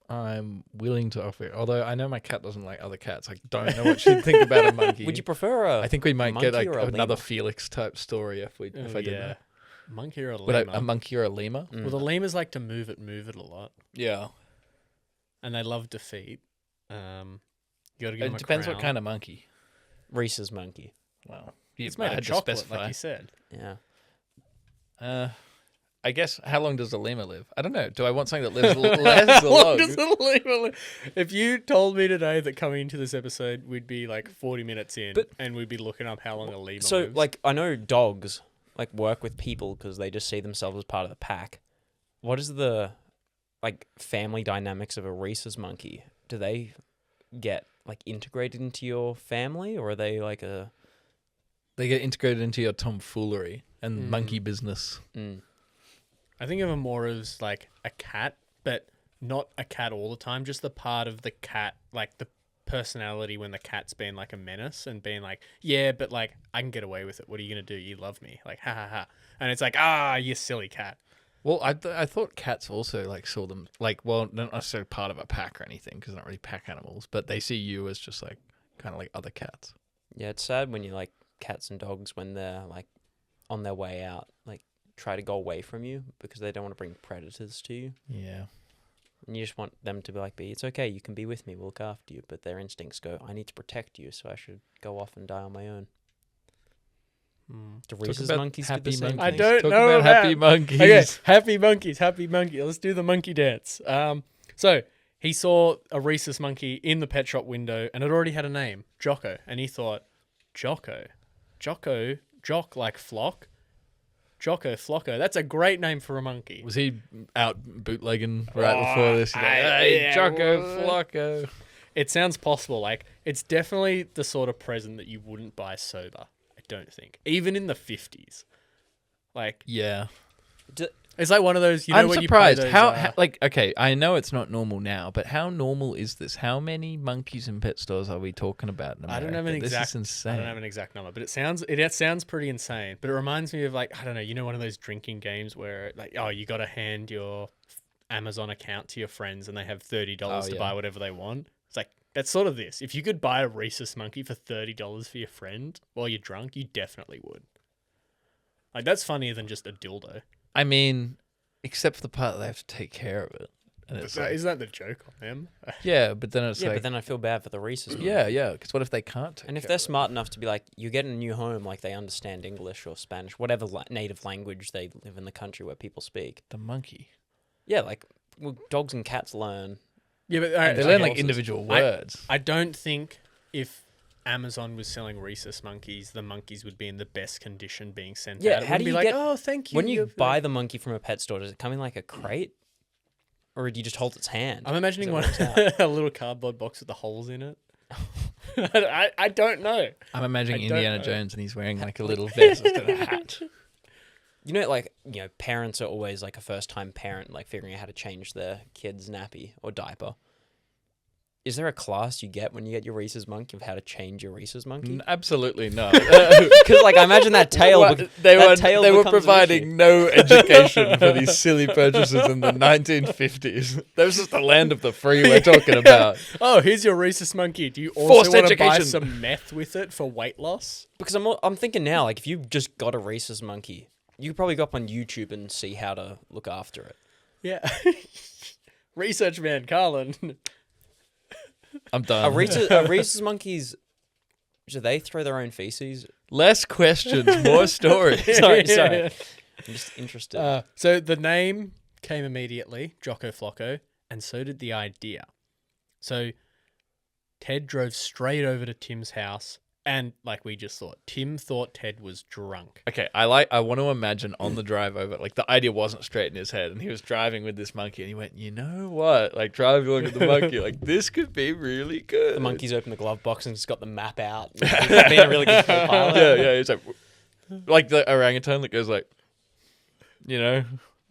I'm willing to offer it. Although I know my cat doesn't like other cats. I don't know what she'd think about a monkey. would you prefer a? I think we might get monkey like or a another lemur? Felix type story if I did that. Monkey or a Would lemur? a monkey or a lemur? Mm. Well, the lemurs like to move it a lot, Yeah. and they love defeat. You got to give them It depends what kind of. of monkey. Rhesus monkey. Wow. It's made of chocolate, like you said. Yeah. I guess how long does a lemur live? I don't know. Do I want something that lives less or How long long? does a lemur live? If you told me today that coming into this episode we'd be like 40 minutes in, But- and we'd be looking up how long a lemur So lives. like I know dogs like work with people because they just see themselves as part of the pack. What is the like family dynamics of a rhesus monkey? Do they get like integrated into your family, or are they like a? They get integrated into your tomfoolery and Mm. monkey business. I think of them more as like a cat, but not a cat all the time. Just the part of the cat, like the personality when the cat's been like a menace and being like, yeah, but like I can get away with it. What are you gonna do? You love me, like ha ha ha. And it's like, you silly cat. Well, I thought cats also like saw them like not necessarily part of a pack or anything because they're not really pack animals, but they see you as just like kind of like other cats. Yeah, it's sad when you like cats and dogs when they're like on their way out, like try to go away from you because they don't want to bring predators to you. Yeah. And you just want them to be like, it's okay, you can be with me, we'll look after you. But their instincts go, I need to protect you, so I should go off and die on my own. Do rhesus about monkeys do the happy same I thing? don't Talk know about happy monkeys. Okay, happy monkey. Let's do the monkey dance. So he saw a rhesus monkey in the pet shop window, and it already had a name, Jocko. And he thought, Jock like flock, Jocko Flocko. That's a great name for a monkey. Was he out bootlegging right Oh, before this? He's like, hey, yeah, Jocko what? Flocko. It sounds possible. Like it's definitely the sort of present that you wouldn't buy sober. I don't think, even in the 50s. Like, Yeah. it's like one of those. You know, I'm when surprised. you play those, Like, okay, I know it's not normal now, but how normal is this? How many monkeys in pet stores are we talking about in America? I don't have an exact. This is insane. I don't have an exact number, but it sounds pretty insane. But it reminds me of like, I don't know. You know, one of those drinking games where like, oh, you got to hand your Amazon account to your friends, and they have $30 to buy whatever they want. It's like that's sort of this. If you could buy a rhesus monkey for $30 for your friend while you're drunk, you definitely would. Like that's funnier than just a dildo. I mean, except for the part that they have to take care of it. And it's like, Isn't that the joke on them? yeah, but then it's Yeah, like, but then I feel bad for the rhesus. yeah, because what if they can't take And if care they're of it? smart enough to be like, you get a new home, like they understand English or Spanish, whatever native language they live in the country where people speak. The monkey. Yeah, like well, dogs and cats learn. Yeah, but all right, They learn okay. like individual words. I don't think if Amazon was selling rhesus monkeys, the monkeys would be in the best condition being sent Yeah, out. It how wouldn't do be you like, get- oh, thank you. When you you're- buy the monkey from a pet store, does it come in like a crate? Or do you just hold its hand? I'm imagining As one it walks out? a little cardboard box with the holes in it. I don't know. I'm imagining I don't Indiana know. Jones and he's wearing like a little vest and a hat. You know, like, parents are always like a first-time parent, like figuring out how to change their kid's nappy or diaper. Is there a class you get when you get your rhesus monkey of how to change your rhesus monkey? Absolutely not. Because, like, I imagine that tail. They tail were becomes an providing no education for these silly purchases in the 1950s. That was just the land of the free we're talking about. Oh, here's your rhesus monkey. Do you Forced also want to buy education. some meth with it for weight loss? Because I'm thinking now, like, if you just got a rhesus monkey, you could probably go up on YouTube and see how to look after it. Yeah. Research man, Carlin. I'm done. A rhesus monkeys, do they throw their own feces? Less questions, more stories. Sorry. I'm just interested. So the name came immediately, Jocko Flocko, and so did the idea. So Ted drove straight over to Tim's house, and like we just thought, Tim thought Ted was drunk. Okay, I want to imagine on the drive over, like the idea wasn't straight in his head, and he was driving with this monkey, and he went, you know what? Like driving along with the monkey, like this could be really good. The monkey's opened the glove box and just got the map out. He's being a really good co-pilot. Yeah, it's like the orangutan that goes like,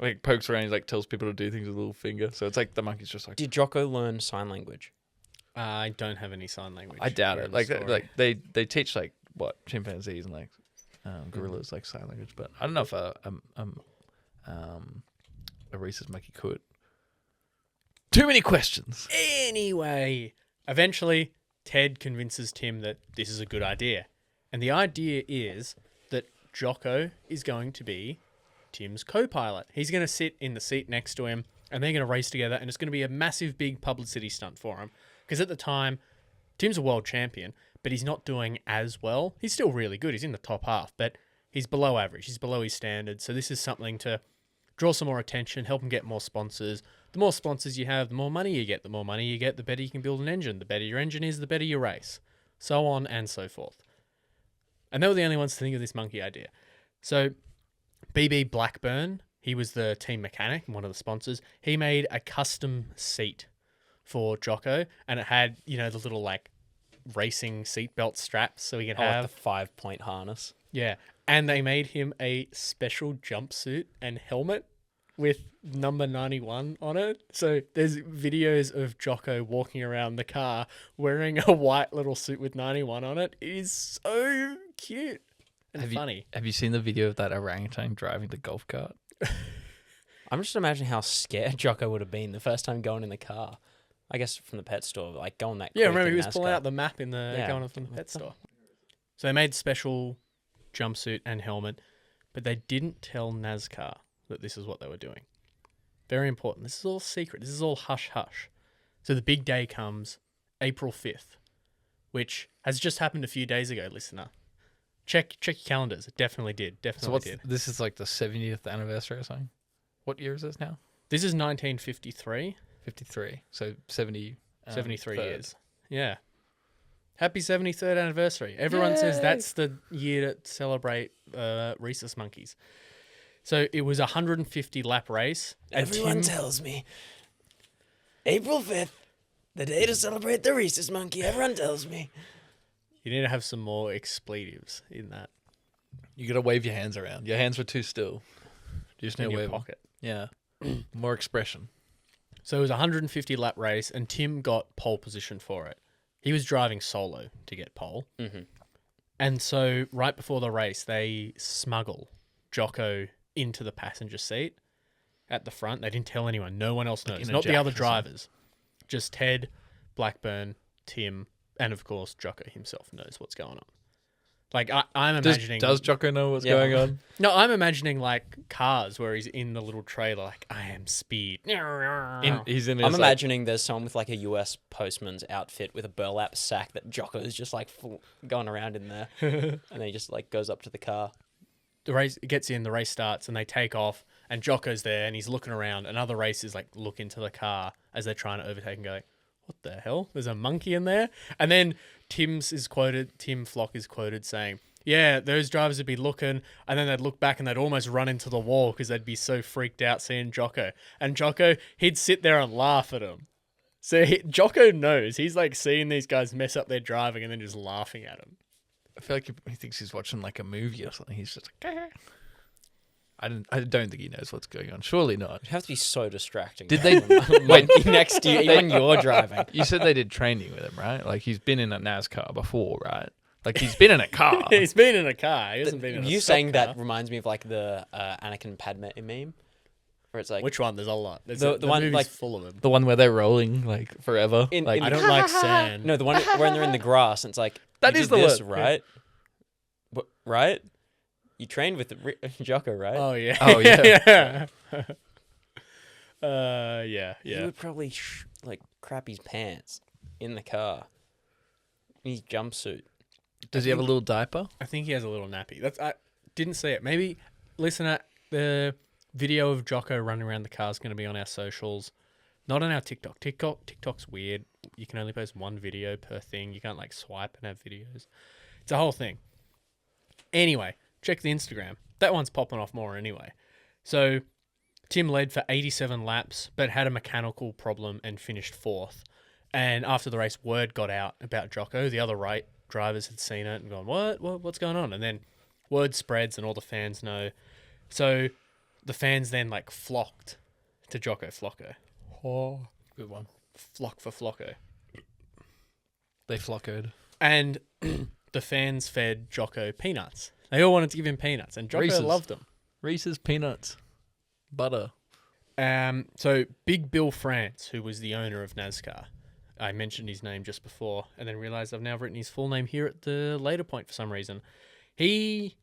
like pokes around, he like tells people to do things with a little finger. So it's like the monkey's just like. Did Jocko learn sign language? I don't have any sign language. I doubt here it. in the Like story. they teach like what chimpanzees and like gorillas like sign language, but I don't know if a rhesus monkey could. Too many questions. Anyway, eventually Ted convinces Tim that this is a good idea. And the idea is that Jocko is going to be Tim's co-pilot. He's going to sit in the seat next to him and they're going to race together, and it's going to be a massive big publicity stunt for him. Because at the time, Tim's a world champion, but he's not doing as well. He's still really good. He's in the top half, but he's below average. He's below his standards. So this is something to draw some more attention, help him get more sponsors. The more sponsors you have, the more money you get. The more money you get, the better you can build an engine. The better your engine is, the better your race. So on and so forth. And they were the only ones to think of this monkey idea. So BB Blackburn, he was the team mechanic and one of the sponsors. He made a custom seat for Jocko, and it had, the little like racing seatbelt straps so he could have. Like the 5-point harness. Yeah. And they made him a special jumpsuit and helmet with number 91 on it. So there's videos of Jocko walking around the car wearing a white little suit with 91 on it. It is so cute and funny. Have you seen the video of that orangutan driving the golf cart? I'm just imagining how scared Jocko would have been the first time going in the car. I guess from the pet store, like going that. Yeah, quick remember in he was pulling NASCAR. out the map in the Yeah. going from the pet store. So they made special jumpsuit and helmet, but they didn't tell NASCAR that this is what they were doing. Very important. This is all secret. This is all hush hush. So the big day comes April 5th, which has just happened a few days ago, listener. Check your calendars. It definitely did. So Definitely did. this is like the 70th anniversary or something? What year is this now? This is 1953. 53. So 70. 73 third. years. Yeah. Happy 73rd anniversary. Everyone says that's the year to celebrate rhesus monkeys. So it was a 150 lap race. And Everyone Tim- tells me April 5th, the day to celebrate the rhesus monkey. Everyone tells me. You need to have some more expletives in that. You got to wave your hands around. Your hands were too still. You just need in to your wave them. pocket. Yeah. More expression. So it was a 150 lap race, and Tim got pole position for it. He was driving solo to get pole. Mhm. And so right before the race, they smuggle Jocko into the passenger seat at the front. They didn't tell anyone. No one else knows. in a Not the jack other or something. drivers. Just Ted, Blackburn, Tim, and of course Jocko himself knows what's going on. Like I'm imagining. Does Jocko know what's Yeah. going on? No, I'm imagining like Cars where he's in the little trailer, like I am Speed. He's in his, I'm like, imagining there's someone with like a US postman's outfit with a burlap sack that Jocko is just like going around in there, and then he just like goes up to the car. The race gets in, the race starts, and they take off, and Jocko's there, and he's looking around, and other racers like look into the car as they're trying to overtake and go, what the hell? There's a monkey in there? And then Tim Flock is quoted saying, yeah, those drivers would be looking, and then they'd look back and they'd almost run into the wall because they'd be so freaked out seeing Jocko. And Jocko, he'd sit there and laugh at him. So Jocko knows. He's like seeing these guys mess up their driving and then just laughing at him. I feel like he thinks he's watching like a movie or something. He's just like, I don't think he knows what's going on. Surely not. It'd have to be so distracting. Did they- when next to you when you're driving? You said they did training with him, right? Like he's been in a NASCAR before, right? Like he's been in a car. He's been in a car. He hasn't been in a You stock saying car. that reminds me of like the Anakin Padme meme, where it's like Which one? There's a lot. The one, movie's like- full of them. The one where they're rolling like forever. In- like in- I don't like sand. no, the one when they're in the grass and it's like That you is did the this, word. right? Right? You trained with Jocko, right? Oh yeah. Oh, yeah. Yeah. He Yeah. would probably like crap his pants in the car, in his jumpsuit. Does he have a little diaper? I think he has a little nappy. I didn't see it. Maybe listen at the video of Jocko running around the car is going to be on our socials, not on our TikTok. TikTok's weird. You can only post one video per thing. You can't like swipe and have videos. It's a whole thing. Anyway, check the Instagram. That one's popping off more anyway. So Tim led for 87 laps, but had a mechanical problem and finished fourth. And after the race, word got out about Jocko. The other drivers had seen it and gone, what's going on? And then word spreads and all the fans know. So the fans then like flocked to Jocko Flocko. Oh, Good one. flock for Flocko. They flockoed. And the fans fed Jocko peanuts. They all wanted to give him peanuts, and Jocko Reese's. loved them. Reese's peanuts, butter. So Big Bill France, who was the owner of NASCAR, I mentioned his name just before, and then realized I've now written his full name here at the later point for some reason. He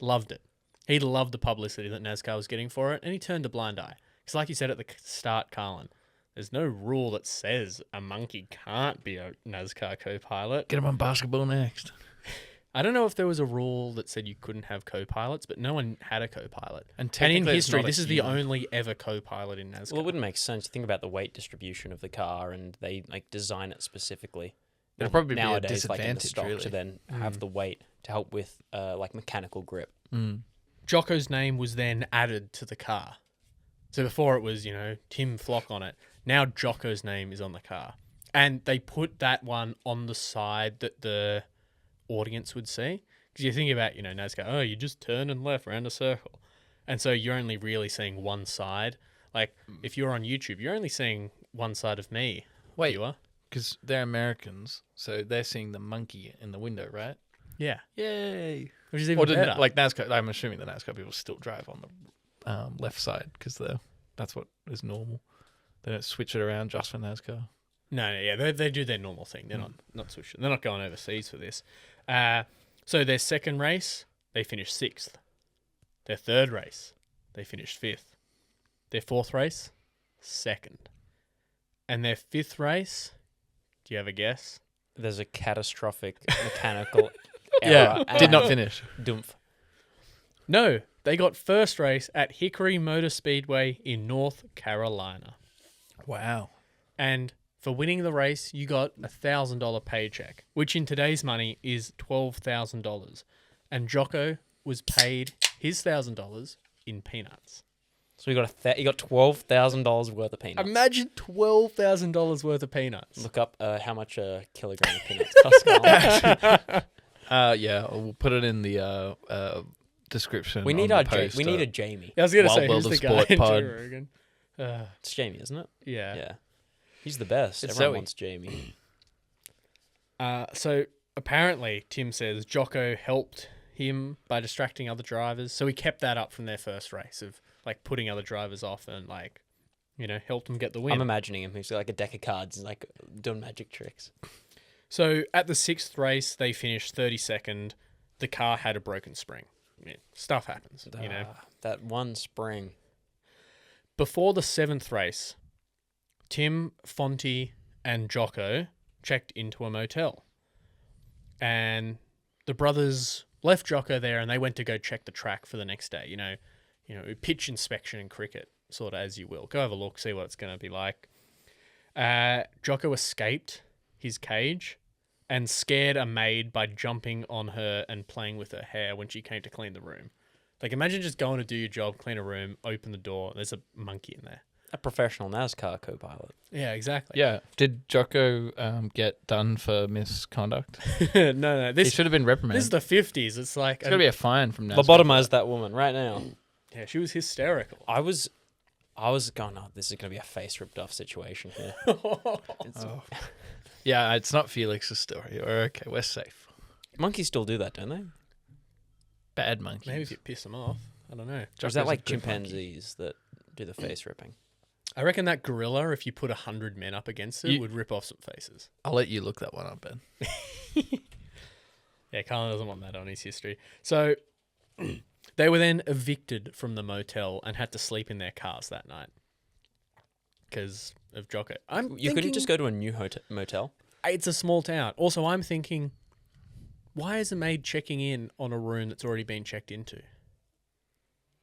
loved it. He loved the publicity that NASCAR was getting for it, and he turned a blind eye. Because like you said at the start, Carlin, there's no rule that says a monkey can't be a NASCAR co-pilot. Get him on basketball next. I don't know if there was a rule that said you couldn't have co-pilots, but no one had a co-pilot. And in technically it's history, not a this is the human. only ever co-pilot in NASCAR. Well, it wouldn't make sense. You think about the weight distribution of the car, and they like design it specifically. It'd probably be a nowadays, like in the disadvantage, stock, really. to then have the weight to help with like mechanical grip. Jocko's name was then added to the car. So before it was, Tim Flock on it. Now Jocko's name is on the car. And they put that one on the side that the audience would see. Because you think about, NASCAR, oh, you just turn and left around a circle. And so you're only really seeing one side. Like, if you're on YouTube, you're only seeing one side of me. Wait. Viewer. Because they're Americans, so they're seeing the monkey in the window, right? Yeah. Yay. Which is even Or did better. like NASCAR? I'm assuming the NASCAR people still drive on the left side because that's what is normal. They don't switch it around just for NASCAR. No, yeah, they do their normal thing. They're not switching. They're not going overseas for this. So their second race, they finished 6th. Their third race, they finished 5th. Their fourth race, 2nd. And their 5th race, do you have a guess? There's a catastrophic mechanical Yeah, error. did not finish. Dumph. No, they got first race at Hickory Motor Speedway in North Carolina. Wow. And for winning the race, you got a $1,000 paycheck, which in today's money is $12,000. And Jocko was paid his $1,000 in peanuts. So you got $12,000 worth of peanuts. Imagine $12,000 worth of peanuts. Look up how much a kilogram of peanuts costs. Now. Yeah, we'll put it in the description. We need on our the post, we need a Jamie. I was gonna Wild say who's World the of guy Sport in pod. Joe Rogan? It's Jamie, isn't it? Yeah. Yeah. He's the best. It's Everyone Zoe. wants Jamie. So apparently, Tim says Jocko helped him by distracting other drivers. So he kept that up from their first race of like putting other drivers off and like, helped them get the win. I'm imagining him. He's got like a deck of cards and like doing magic tricks. So at the 6th race, they finished 32nd. The car had a broken spring. Yeah, stuff happens, That one spring. Before the 7th race, Tim, Fonty, and Jocko checked into a motel. And the brothers left Jocko there and they went to go check the track for the next day. Pitch inspection in cricket, sort of as you will. Go have a look, see what it's going to be like. Jocko escaped his cage and scared a maid by jumping on her and playing with her hair when she came to clean the room. Like, imagine just going to do your job, clean a room, open the door, there's a monkey in there. A professional NASCAR copilot. Yeah, exactly. Yeah. Did Jocko get done for misconduct? No. He This should have been reprimanded. is the 50s. It's like... It's got to be a fine from NASCAR. Lobotomize that woman right now. Yeah, she was hysterical. I was going, oh, this is going to be a face ripped off situation here. It's- Yeah, it's not Felix's story. We're okay. We're safe. Monkeys still do that, don't they? Bad monkeys. Maybe if you piss them off. I don't know. Or is Jocko's that a like good monkey. chimpanzees that do the face ripping? I reckon that gorilla, if you put 100 men up against it, would rip off some faces. I'll let you look that one up, Ben. Yeah, Colin doesn't want that on his history. So they were then evicted from the motel and had to sleep in their cars that night because of Jocko. You couldn't just go to a new motel? It's a small town. Also, I'm thinking, why is a maid checking in on a room that's already been checked into?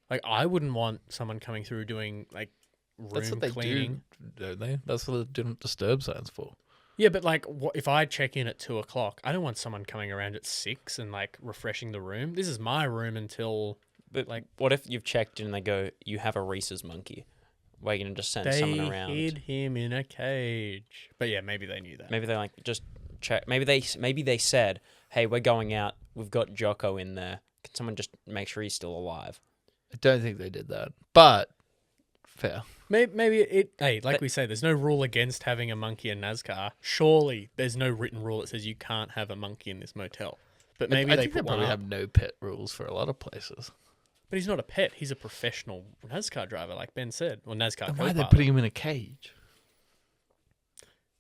Like, I wouldn't want someone coming through doing like room That's what they cleaning. do, don't they? That's what the do not disturb signs for. Yeah, but like, what if I check in at 2:00? I don't want someone coming around at 6 and like refreshing the room. This is my room until But like, what if you've checked in and they go, you have a Rhesus monkey? Where are you going to just send they someone around? hid him in a cage. But yeah, maybe they knew that. Maybe they like just check. Maybe they said, hey, we're going out. We've got Jocko in there. Can someone just make sure he's still alive? I don't think they did that, but fair. Maybe it. Hey, like we say, there's no rule against having a monkey in NASCAR. Surely there's no written rule that says you can't have a monkey in this motel. But maybe I they think they put one probably up. have no pet rules for a lot of places. But he's not a pet. He's a professional NASCAR driver, like Ben said. Or NASCAR And why are they co-pilot. putting him in a cage?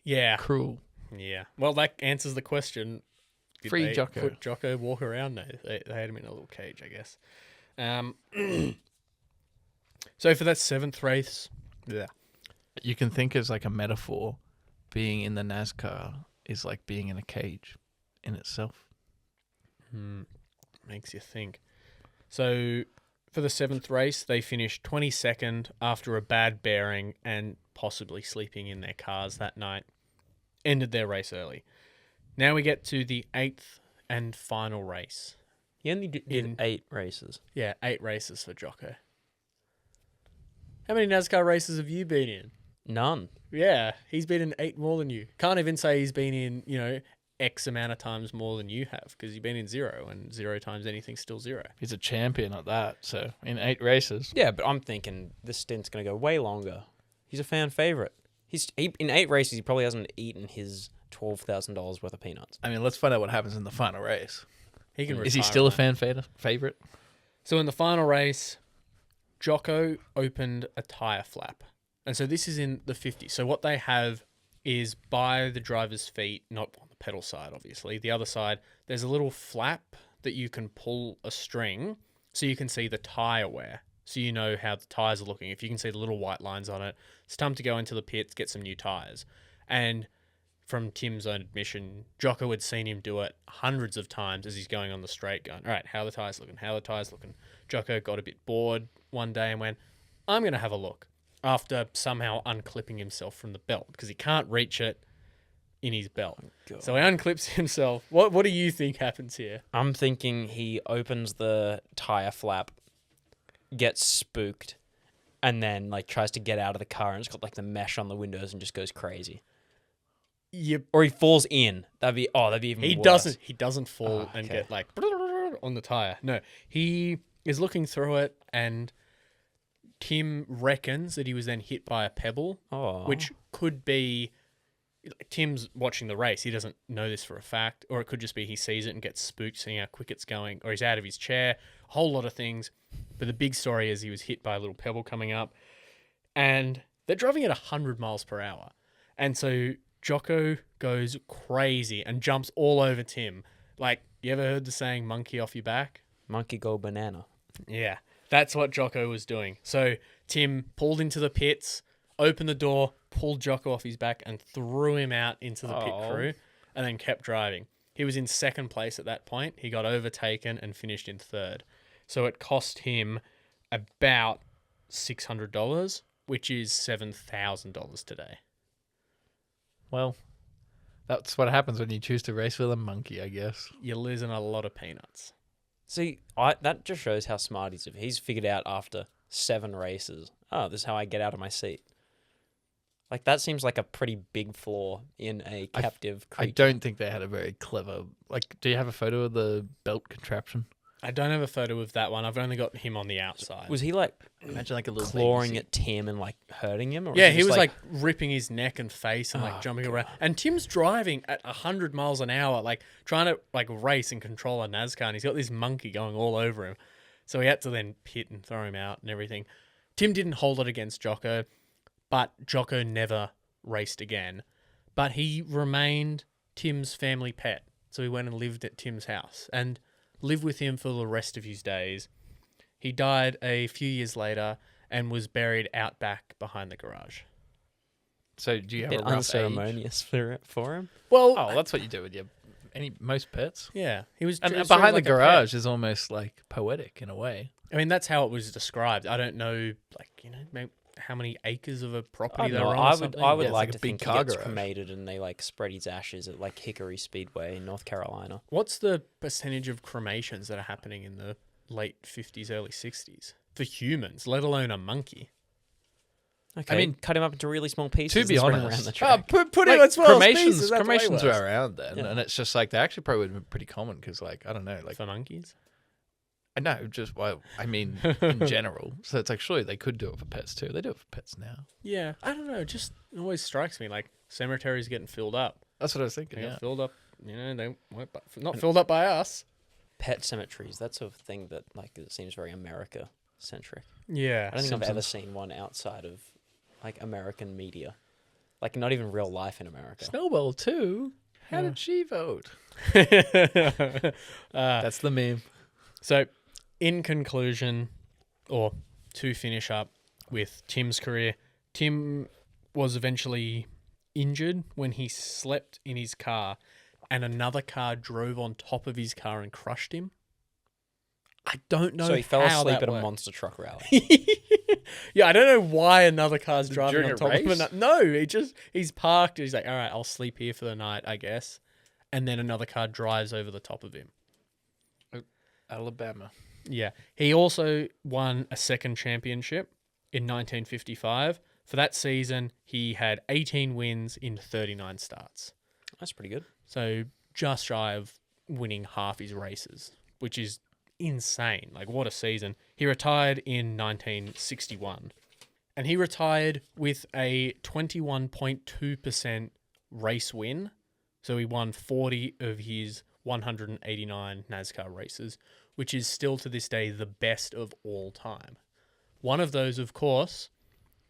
Yeah. Cruel. Yeah. Well, that answers the question. Did Free they Jocko. Put Jocko walk around? No, they had him in a little cage, I guess. So for that 7th race, yeah, You can think as like a metaphor, being in the NASCAR is like being in a cage in itself. makes you think. So for the 7th race, they finished 22nd after a bad bearing and possibly sleeping in their cars that night. Ended their race early. Now we get to the 8th and final race. He only did 8 races. Yeah, 8 races for Jocko. How many NASCAR races have you been in? None. Yeah, he's been in 8 more than you. Can't even say he's been in, X amount of times more than you have because you've been in 0 and 0 times anything's still 0. He's a champion at that. So in 8 races, Yeah, but I'm thinking this stint's going to go way longer. He's a fan favorite. In 8 races, he probably hasn't eaten his $12,000 worth of peanuts. I mean, let's find out what happens in the final race. He can Is he retire still a on fan favorite? So in the final race, Jocko opened a tyre flap. And so this is in the 50. So what they have is by the driver's feet, not on the pedal side, obviously. The other side, there's a little flap that you can pull a string so you can see the tyre wear. So you know how the tyres are looking. If you can see the little white lines on it, it's time to go into the pits, get some new tyres. And from Tim's own admission, Jocko had seen him do it hundreds of times as he's going on the straight, going, all right, how are the tyres looking? How are the tyres looking? Jocko got a bit bored one day and went, I'm going to have a look, after somehow unclipping himself from the belt because he can't reach it in his belt. So he unclips himself. What do you think happens here? I'm thinking he opens the tire flap, gets spooked, and then like tries to get out of the car and it's got like the mesh on the windows and just goes crazy. Or he falls in. That'd be even He worse. doesn't fall Oh, and okay. get like on the tire. No, he is looking through it, and Tim reckons that he was then hit by a pebble, Oh. which could be. Tim's watching the race. He doesn't know this for a fact, or it could just be he sees it and gets spooked, seeing how quick it's going, or he's out of his chair. A whole lot of things, but the big story is he was hit by a little pebble coming up, and they're driving at 100 miles per hour, and so Jocko goes crazy and jumps all over Tim. Like, you ever heard the saying "monkey off your back"? Monkey go banana. Yeah, that's what Jocko was doing. So Tim pulled into the pits, opened the door, pulled Jocko off his back, and threw him out into the pit crew, and then kept driving. He was in second place at that point. He got overtaken and finished in third. So it cost him about $600, which is $7,000 today. Well, that's what happens when you choose to race with a monkey, I guess. You're losing a lot of peanuts. See, that just shows how smart he is. He's figured out after 7 races, this is how I get out of my seat. Like, that seems like a pretty big flaw in a captive creature. I don't think they had a very clever... Like, do you have a photo of the belt contraption? I don't have a photo of that one. I've only got him on the outside. Was he, like, Imagine like a little clawing baby at Tim and, like, hurting him? Or Yeah, he he just, was like ripping his neck and face and like Oh, jumping around. And Tim's driving at 100 miles an hour, like trying to like race and control a NASCAR. And he's got this monkey going all over him. So he had to then pit and throw him out and everything. Tim didn't hold it against Jocko, but Jocko never raced again. But he remained Tim's family pet. So he went and lived at Tim's house and lived with him for the rest of his days. He died a few years later and was buried out back behind the garage. So do you a have bit a rough age? unceremonious for him. Well, Oh, that's what you do with most pets. yeah, he was. And it was behind like the a pet. garage is almost like poetic in a way. I mean, that's how it was described. I don't know, maybe how many acres of a property I they don't were know. on. I or would something. Yeah, like it's like a to big think he car gets garage. cremated and they like spread his ashes at like Hickory Speedway in North Carolina. What's the percentage of cremations that are happening in the late 50s, early 60s for humans, let alone a monkey? Okay, I mean, cut him up into really small pieces. To be and spread him honest, around the track. Put Like, him at small cremations, pieces, that's way cremations worse. were around then, Yeah. and it's just like they actually probably would have been pretty common because, like, I don't know, like For monkeys? I know, just well, I mean, in general. So it's like surely they could do it for pets too. They do it for pets now. Yeah, I don't know. It just always strikes me like cemeteries getting filled up. That's what I was thinking. They Yeah. get filled up. They weren't not filled up by us. Pet cemeteries. That's a thing that like it seems very America centric. Yeah, I don't think I've ever Simpsons. seen one outside of like American media. Like not even real life in America. Snowball too. How Yeah. did she vote? uh, That's the meme. So, in conclusion, or to finish up with Tim's career, Tim was eventually injured when he slept in his car and another car drove on top of his car and crushed him. I don't know So he fell how asleep that at a worked. monster truck rally. Yeah, I don't know why another car's driving During on a top of race? him. No, he's parked. He's like, all right, I'll sleep here for the night, I guess. And then another car drives over the top of him. Alabama. Yeah. He also won a second championship in 1955. For that season, he had 18 wins in 39 starts. That's pretty good. So just shy of winning half his races, which is insane. Like, what a season. He retired in 1961. And he retired with a 21.2% race win. So he won 40 of his 189 NASCAR races, which is still to this day the best of all time. One of those, of course,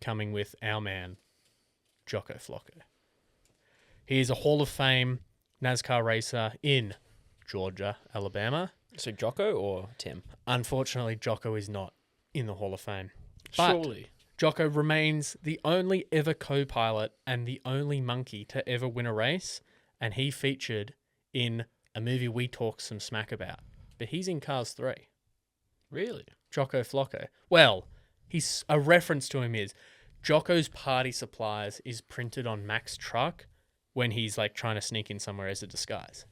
coming with our man, Jocko Flocko. He is a Hall of Fame NASCAR racer in Georgia, Alabama. So Jocko or Tim? Unfortunately, Jocko is not in the Hall of Fame. But Surely. Jocko remains the only ever co-pilot and the only monkey to ever win a race, and he featured in a movie we talked some smack about. But he's in Cars 3. Really? Jocko Flocko. Well, a reference to him is Jocko's party supplies is printed on Mac's truck when he's like trying to sneak in somewhere as a disguise,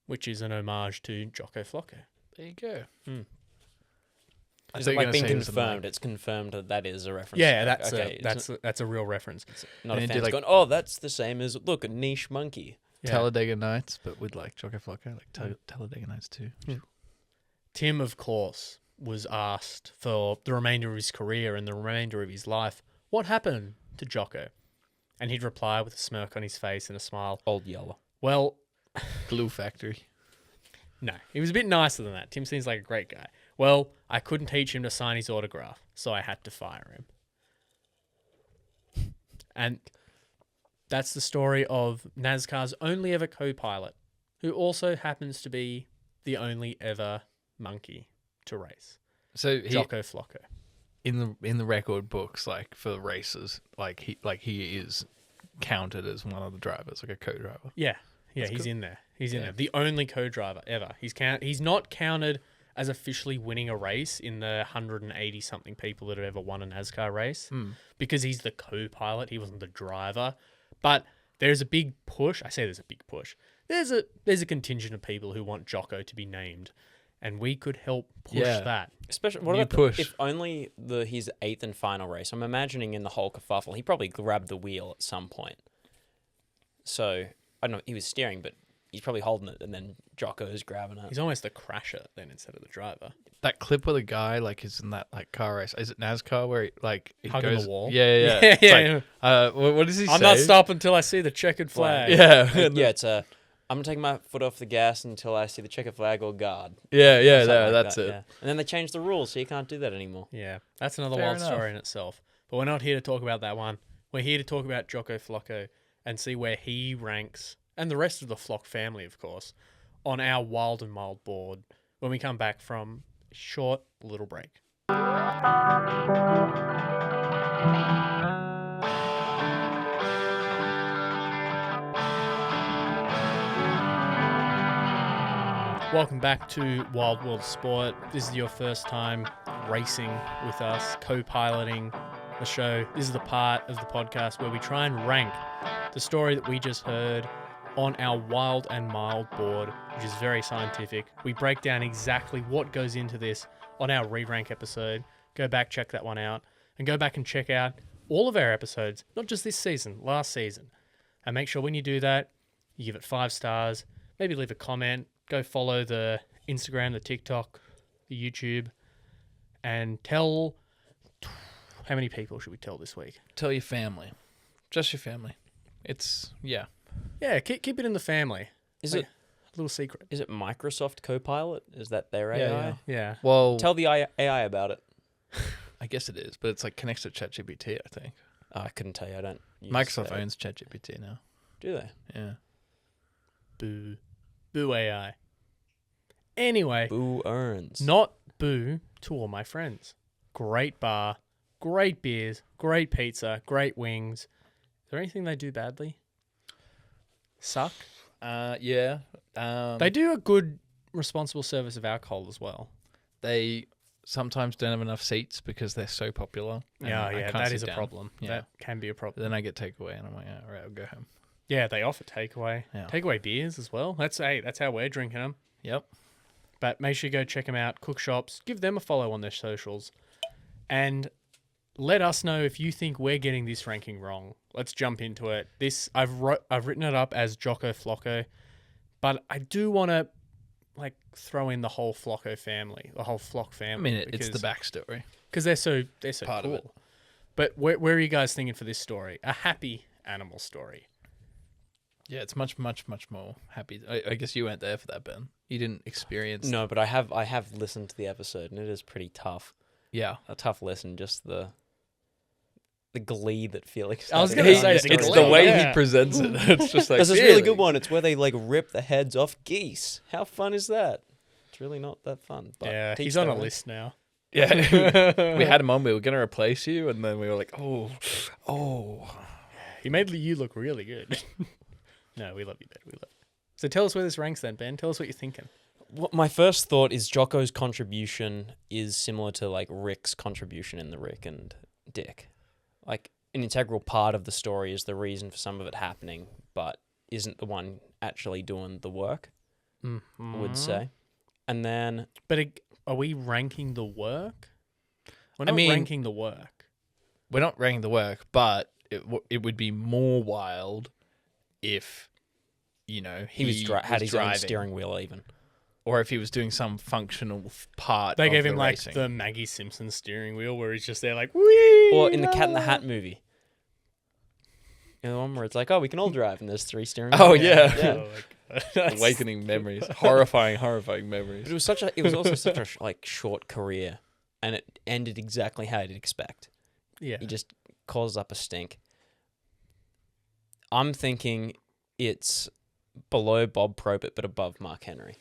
which is an homage to Jocko Flocko. There you go. Is thought it you were like gonna being say it was something confirmed? It's confirmed that is a reference. Yeah, Okay, that's a real reference. it's not And a it did, fan's like- going, oh, that's the same as, look, a niche monkey. Yeah. Talladega Nights, but with like Jocko Flocko, like Talladega Nights too. Tim, of course, was asked for the remainder of his career and the remainder of his life, what happened to Jocko? And he'd reply with a smirk on his face and a smile. Old Yeller. Well, Glue Factory. no, he was a bit nicer than that. Tim seems like a great guy. Well, I couldn't teach him to sign his autograph, so I had to fire him. And that's the story of NASCAR's only ever co-pilot, who also happens to be the only ever monkey to race, So he Jocko Flocko. in the record books, like for races, he is counted as one of the drivers, like a co-driver. Yeah, That's he's cool. in there. He's in Yeah. there. The only co-driver ever. He's not counted as officially winning a race in the 180 something people that have ever won a NASCAR race because he's the co-pilot. He wasn't the driver. But there's a big push. I say there's a big push. There's a contingent of people who want Jocko to be named, and we could help push that. Especially, what New about push. if only his 8th and final race? I'm imagining in the whole kerfuffle, he probably grabbed the wheel at some point. So, I don't know, he was steering, but he's probably holding it, and then Jocko's grabbing it. He's almost the crasher then instead of the driver. That clip where the guy is in that car race. Is it NASCAR where he Hugging goes the wall? Yeah, yeah. Yeah, It's yeah. like, what does he say? I'm not stopping until I see the checkered flag. Yeah, Yeah, it's a, I'm going to take my foot off the gas until I see the checkered flag or guard. yeah, Something like that's that, it. yeah. And then they changed the rules, so you can't do that anymore. Yeah, that's another Fair wild enough. story in itself. But we're not here to talk about that one. We're here to talk about Jocko Flocko and see where he ranks, and the rest of the Flock family, of course, on our wild and mild board when we come back from a short little break. Welcome back to Wild World Sport. This is your first time racing with us, co-piloting the show. This is the part of the podcast where we try and rank the story that we just heard on our wild and mild board, which is very scientific. We break down exactly what goes into this on our re-rank episode. Go back, check that one out, and go back and check out all of our episodes, not just this season, last season. And make sure when you do that, you give it 5 stars, maybe leave a comment, go follow the Instagram, the TikTok, the YouTube, and tell... How many people should we tell this week? Tell your family, just your family. It's Yeah, keep it in the family. Is Like, it a little secret? is it Microsoft Copilot? Is that their Yeah, AI? yeah. Yeah. well. Tell the AI about it. I guess it is, but it's connects to ChatGPT. I think I couldn't tell you. I don't use Microsoft that. owns ChatGPT now. Do they? Yeah. Boo. Boo AI. Anyway, Boo earns. not boo to all my friends. Great bar, great beers, great pizza, great wings. Is there anything they do badly? Suck? Yeah. They do a good, responsible service of alcohol as well. They sometimes don't have enough seats because they're so popular. and I can't that sit is a down. problem. Yeah. That can be a problem. Then I get takeaway, and I'm like, all right, I'll go home. Yeah, they offer takeaway. Yeah. Takeaway beers as well. That's how we're drinking them. Yep. But make sure you go check them out. Cook Shops. Give them a follow on their socials. And let us know if you think we're getting this ranking wrong. Let's jump into it. I've written it up as Jocko Flocko, but I do want to throw in the whole Flocko family, the whole Flock I family. mean, it's the backstory. because they're so Part of cool. it. But where are you guys thinking for this story? A happy animal story. Yeah, it's much, much, much more happy. I guess you weren't there for that, Ben. You didn't experience. No, but I have listened to the episode, and it is pretty tough. Yeah. A tough listen. Just the glee that Felix. I was had gonna in say, this it's story. the way Yeah. he presents it. It's just like There's this really "Really?" good one. It's where they rip the heads off geese. How fun is that? It's really not that fun. But Yeah, teach he's on a their own. list now. Yeah, we had him on. We were gonna replace you, and then we were like, oh. He made you look really good. No, we love you, Ben. We love you. So tell us where this ranks then, Ben. Tell us what you're thinking. My first thought is Jocko's contribution is similar to Rick's contribution in the Rick and Dick. An integral part of the story is the reason for some of it happening, but isn't the one actually doing the work, I would say. And then But are we ranking the work? We're not mean- ranking the work. We're not ranking the work, but it would be more wild if, He was had his driving, own steering wheel even. or if he was doing some functional part. They of gave the him like racing. the Maggie Simpson steering wheel where he's just there like, wee! Or in the Cat in the Hat movie. You know, the one where it's like, oh, we can all drive, and there's 3 steering wheels. Oh, yeah. Oh, my God. That's- Awakening memories, horrifying memories. But it was also such a short career, and it ended exactly how you'd expect. Yeah. He just caused up a stink. I'm thinking it's below Bob Probert, but above Mark Henry.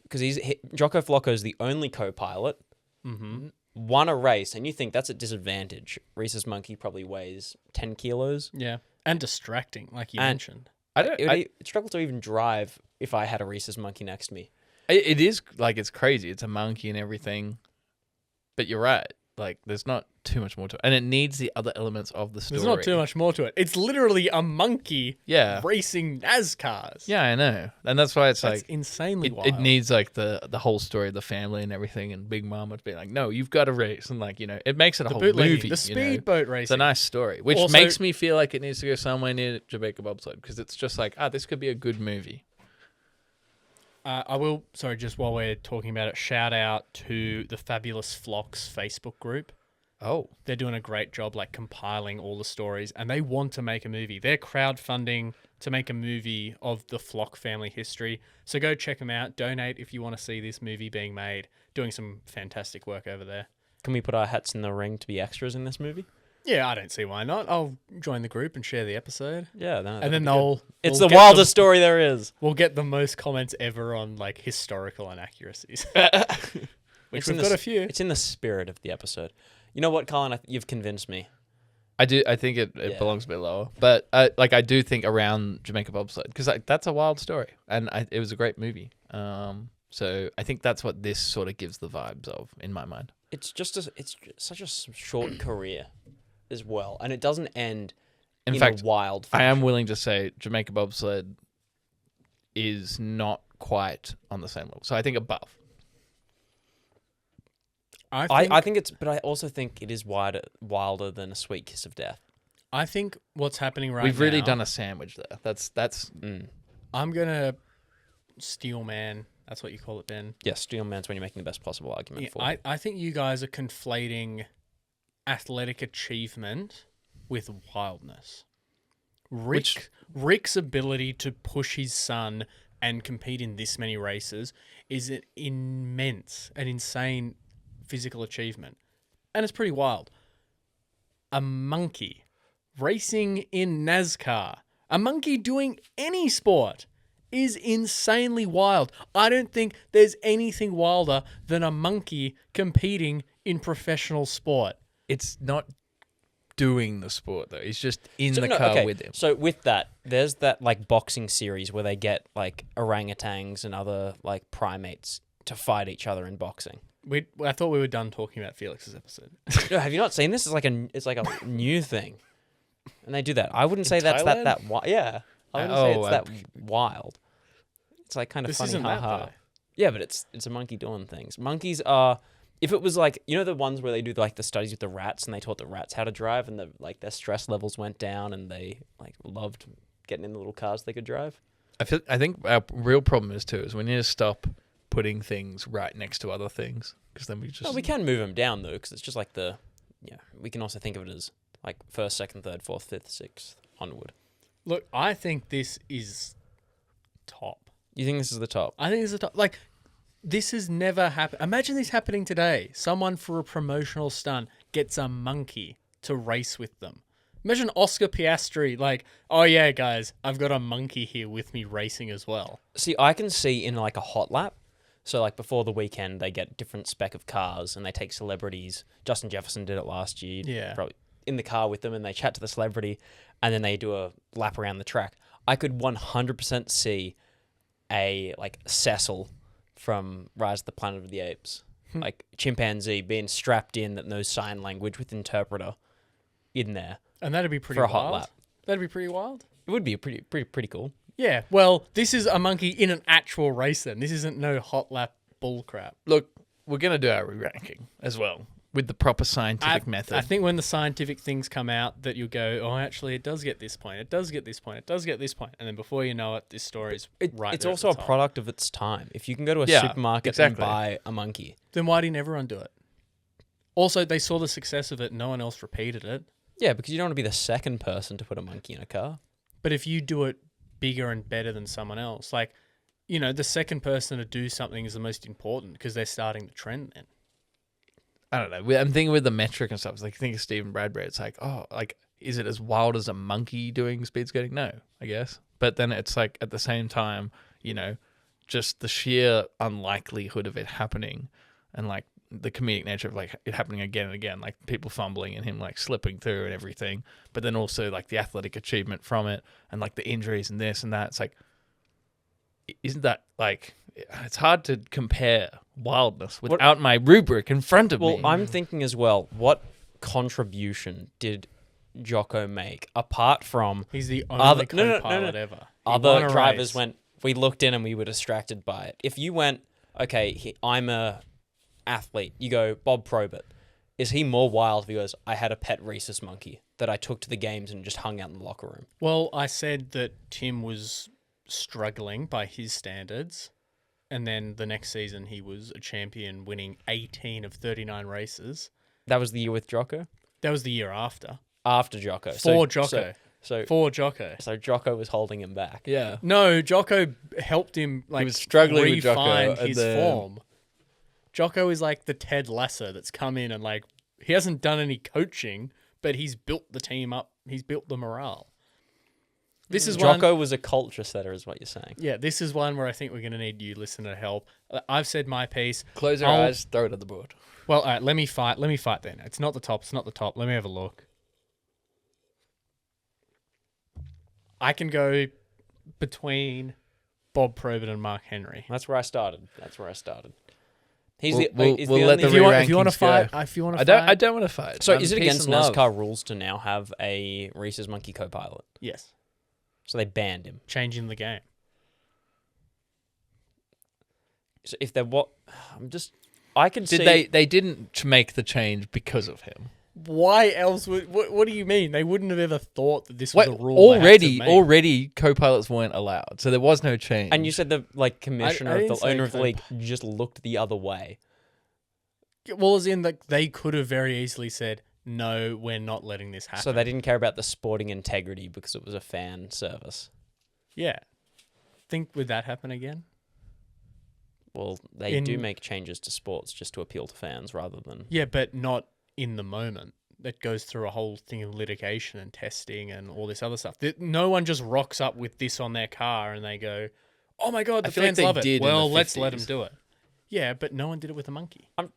Because Jocko Flocko is the only co-pilot, Mm-hmm. won a race, and you think that's a disadvantage. Rhesus Monkey probably weighs 10 kilos. Yeah. And distracting, like you And- mentioned. It struggled to even drive if I had a Rhesus Monkey next to me. It is like, it's crazy. It's a monkey and everything, but you're right. Like, there's not too much more to it, and it needs the other elements of the story. There's not too much more to it. It's literally a monkey Yeah, racing NASCARs. yeah, I know, and that's why it's That's like insanely wild. it needs like the whole story of the family and everything, and Big Mama being like, no, you've got to race, and like, it makes it a the whole bootlegging, movie. the speedboat racing. It's a nice story, which Also- makes me feel like it needs to go somewhere near Jamaica Bobsled, because it's just like, this could be a good movie. I will, sorry, just while we're talking about it, shout out to the Fabulous Flocks Facebook group. Oh, They're doing a great job, like compiling all the stories, and they want to make a movie. They're crowdfunding to make a movie of the Flock family history. So go check them out. Donate if you want to see this movie being made. Doing some fantastic work over there. Can we put our hats in the ring to be extras in this movie? Yeah, I don't see why not. I'll join the group and share the episode. Yeah, And then they'll... It's we'll the get wildest story there is. We'll get the most comments ever on like historical inaccuracies. Which It's in we've got a few. It's in the spirit of the episode. You know what, Colin? You've convinced me. I do. I think it Yeah. belongs a bit lower, but I do think around Jamaica Bobsled, because that's a wild story, and it was a great movie. So I think that's what this sort of gives the vibes of in my mind. It's such a short career as well, and it doesn't end In in fact, a wild I fashion. am willing to say Jamaica Bobsled is not quite on the same level. So I think above. I think it's, but I also think it is wilder than A Sweet Kiss of Death. I think what's happening right now... We've really done a sandwich there. That's I'm going to steel man. That's what you call it, Ben. Yeah, steel man's when you're making the best possible argument Yeah, for. I think you guys are conflating athletic achievement with wildness. Rick's ability to push his son and compete in this many races is an insane physical achievement. And it's pretty wild. A monkey racing in NASCAR, a monkey doing any sport is insanely wild. I don't think there's anything wilder than a monkey competing in professional sport. it's not doing the sport though. He's just in the car with him. So with that, there's that like boxing series where they get like orangutans and other like primates to fight each other in boxing. I thought we were done talking about Felix's episode. No, have you not seen this? It's like a new thing, and they do that. I wouldn't say In that's Thailand? that wild. Yeah, I wouldn't say it's Oh, that wild. It's like kind of This funny, isn't that, haha. though. Yeah, but it's a monkey doing things. Monkeys are. If it was like, you know, the ones where they do like the studies with the rats and they taught the rats how to drive and their stress levels went down and they like loved getting in the little cars they could drive. I think our real problem is we need to stop putting things right next to other things, because then we just No, we can move them down though, because it's just like we can also think of it as like first, second, third, fourth, fifth, sixth, onward. Look, I think this is top. You think this is the top? I think this is top. Like, this has never happened. Imagine this happening today. Someone for a promotional stunt gets a monkey to race with them. Imagine Oscar Piastri, like, oh yeah, guys, I've got a monkey here with me racing as well. See, I can see in like a hot lap. So like before the weekend, they get different spec of cars and they take celebrities. Justin Jefferson did it last year. Yeah. Probably in the car with them and they chat to the celebrity and then they do a lap around the track. I could 100% see a like Cecil from Rise of the Planet of the Apes, like chimpanzee being strapped in that knows sign language with interpreter in there. And that'd be pretty For a wild. hot lap. That'd be pretty wild. It would be pretty cool. Yeah, well, this is a monkey in an actual race then. This isn't no hot lap bull crap. look. we're gonna do our re-ranking as well with the proper scientific method. I think when the scientific things come out, that you'll go, oh, actually, it does get this point. It does get this point. It does get this point. And then before you know it, this story's right It's there at also the a top. product of its time. If you can go to a Yeah, supermarket exactly. and buy a monkey. Then why didn't everyone do it? Also, they saw the success of it. No one else repeated it. Yeah, because you don't want to be the second person to put a monkey in a car. But if you do it bigger and better than someone else, like, you know, the second person to do something is the most important because they're starting the trend then. I don't know. I'm thinking with the metric and stuff. It's like, think of Stephen Bradbury. It's like, oh, like, is it as wild as a monkey doing speed skating? No, I guess. But then it's like, at the same time, you know, just the sheer unlikelihood of it happening, and like the comedic nature of like it happening again and again, like people fumbling and him like slipping through and everything. But then also like the athletic achievement from it, and like the injuries and this and that. It's like, isn't that like, it's hard to compare wildness without my rubric in front of me. Well, I'm thinking as well, what contribution did Jocko make apart from He's the Other- only no, no, no, co-pilot no. ever. He won other a drivers race. went, we looked in and we were distracted by it. If you went, okay, I'm a athlete, you go, Bob Probert. Is he more wild if he goes, I had a pet rhesus monkey that I took to the games and just hung out in the locker room? Well, I said that Tim was struggling by his standards, and then the next season he was a champion, winning 18 of 39 races. That was the year with Jocko? That was the year after. After Jocko. For Jocko. So Jocko was holding him back. yeah. No, Jocko helped him like was struggling with Jocko, refine and his then- form. Jocko is like the Ted Lasso that's come in and like he hasn't done any coaching, but he's built the team up. He's built the morale. This is one. Jocko was a culture setter, is what you're saying. Yeah, this is one where I think we're going to need you listener help. I've said my piece. Close your I'll- eyes, throw it at the board. Well, all right, let me fight then. It's not the top. It's not the top. Let me have a look. I can go between Bob Probert and Mark Henry. That's where I started. He's We'll- the, we'll- is we'll the let only... the If you want to rankings fight, go. if you want to I fight, don't want to fight. So I'm is it peace against and love. NASCAR rules to now have a rhesus monkey co-pilot? Yes, So they banned him. changing the game. So if they're what... I can see... They didn't make the change because of him. Why else would? What do you mean? They wouldn't have ever thought that this was Wait, a rule. they had to make. already co-pilots weren't allowed, so there was no change. And you said the commissioner I of the didn't say owner of the league co-pilot. just looked the other way. Well, as in that they could have very easily said, "No, we're not letting this happen." So they didn't care about the sporting integrity because it was a fan service. Yeah. Think would that happen again? Well, they do In- make changes to sports just to appeal to fans rather than... Yeah, but not in the moment. That goes through a whole thing of litigation and testing and all this other stuff. No one just rocks up with this on their car and they go, "Oh my god, I the feel like fans they love did it." in Well, the let's let them 50s. do it. Yeah, but no one did it with a monkey. I'm-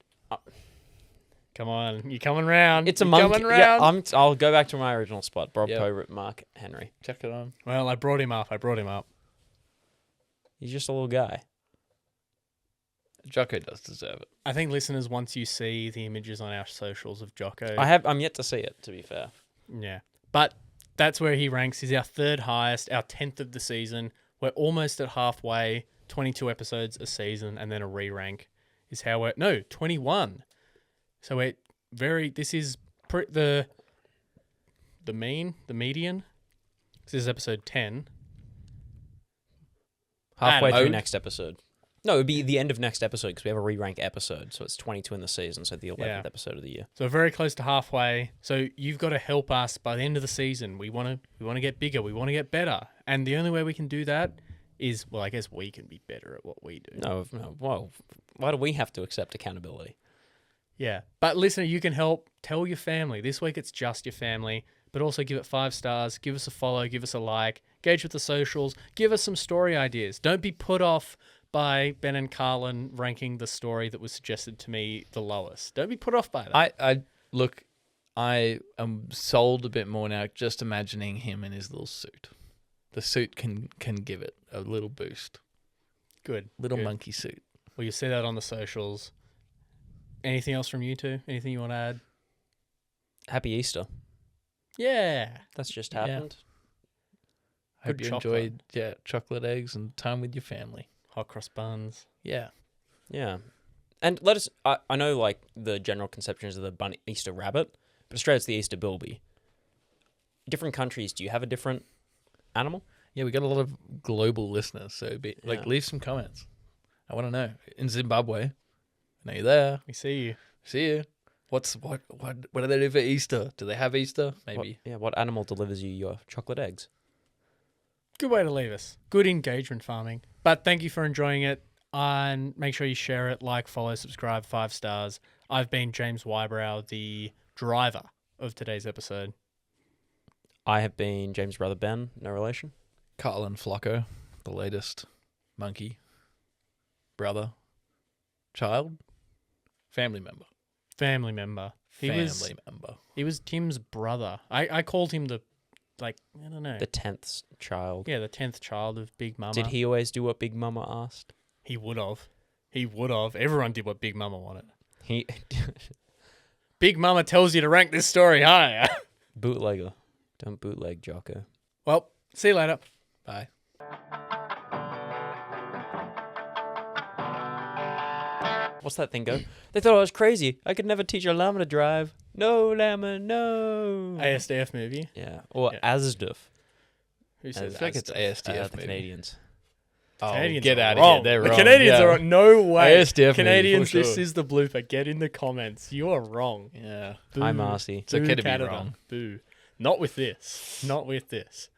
Come on, you're coming round. It's a You're monkey. Coming Yeah, round. I'll go back to my original spot. Bob Yep. Probert, Mark Henry. check it on. Well, I brought him up. He's just a little guy. Jocko does deserve it. I think listeners, once you see the images on our socials of Jocko, I'm yet to see it, to be fair. yeah, but that's where he ranks. He's our third highest, our 10th of the season. We're almost at halfway. 22 episodes a season, and then a re-rank is how we're 21. So we're very. This is the median. This is episode 10. Halfway Adam. through next episode. No, it would be the end of next episode because we have a re-rank episode. So it's 22 in the season, so the 11th Yeah. episode of the year. So we're very close to halfway. So you've got to help us by the end of the season. We want to get bigger. We want to get better. And the only way we can do that is, well, I guess we can be better at what we do. No, well, why do we have to accept accountability? Yeah. But listener, you can help. Tell your family. This week it's just your family. But also give it 5 stars. Give us a follow. Give us a like. Engage with the socials. Give us some story ideas. Don't be put off by Ben and Carlin ranking the story that was suggested to me the lowest. Don't be put off by that. I am sold a bit more now just imagining him in his little suit. The suit can give it a little boost. Good. Little Good. monkey suit. Well, you see that on the socials. Anything else from you two? Anything you want to add? Happy Easter. Yeah. That's just Yeah. happened. Hope Good you chocolate. enjoyed chocolate eggs and time with your family. Hot cross buns. Yeah. Yeah. And let us. I know like the general conception is of the bunny Easter rabbit, but Australia's the Easter bilby. Different countries, do you have a different animal? Yeah, we got a lot of global listeners, so leave some comments. I want to know. In Zimbabwe, I know you're there. We see you. See you. What do they do for Easter? Do they have Easter? Maybe. What animal delivers you your chocolate eggs? Good way to leave us. Good engagement farming. But thank you for enjoying it. And make sure you share it, like, follow, subscribe, 5 stars. I've been James Wybrow, the driver of today's episode. I have been James' brother Ben, no relation. Carl and Flocko, the latest monkey, brother, child, family member. Family member. He was Tim's brother. I called him I don't know. The 10th child. Yeah, the 10th child of Big Mama. Did he always do what Big Mama asked? He would have. Everyone did what Big Mama wanted. He Big Mama tells you to rank this story higher. Bootlegger. Don't bootleg Jocko. Well, see you later. Bye. What's that thing go? They thought I was crazy. I could never teach a llama to drive. No, llama, no. ASDF movie. Yeah. Or Yeah. ASDF. Who says I feel like it's ASDF. The maybe. Canadians. Oh, Canadians get are out wrong. of here. They're The wrong. Canadians Yeah. are no way. ASDF Canadians, movie, for this sure. is the blooper. Get in the comments. You are wrong. Yeah. Boo. Hi, Marcy. It's okay Boo to be Canada. wrong. Boo. Not with this. Not with this.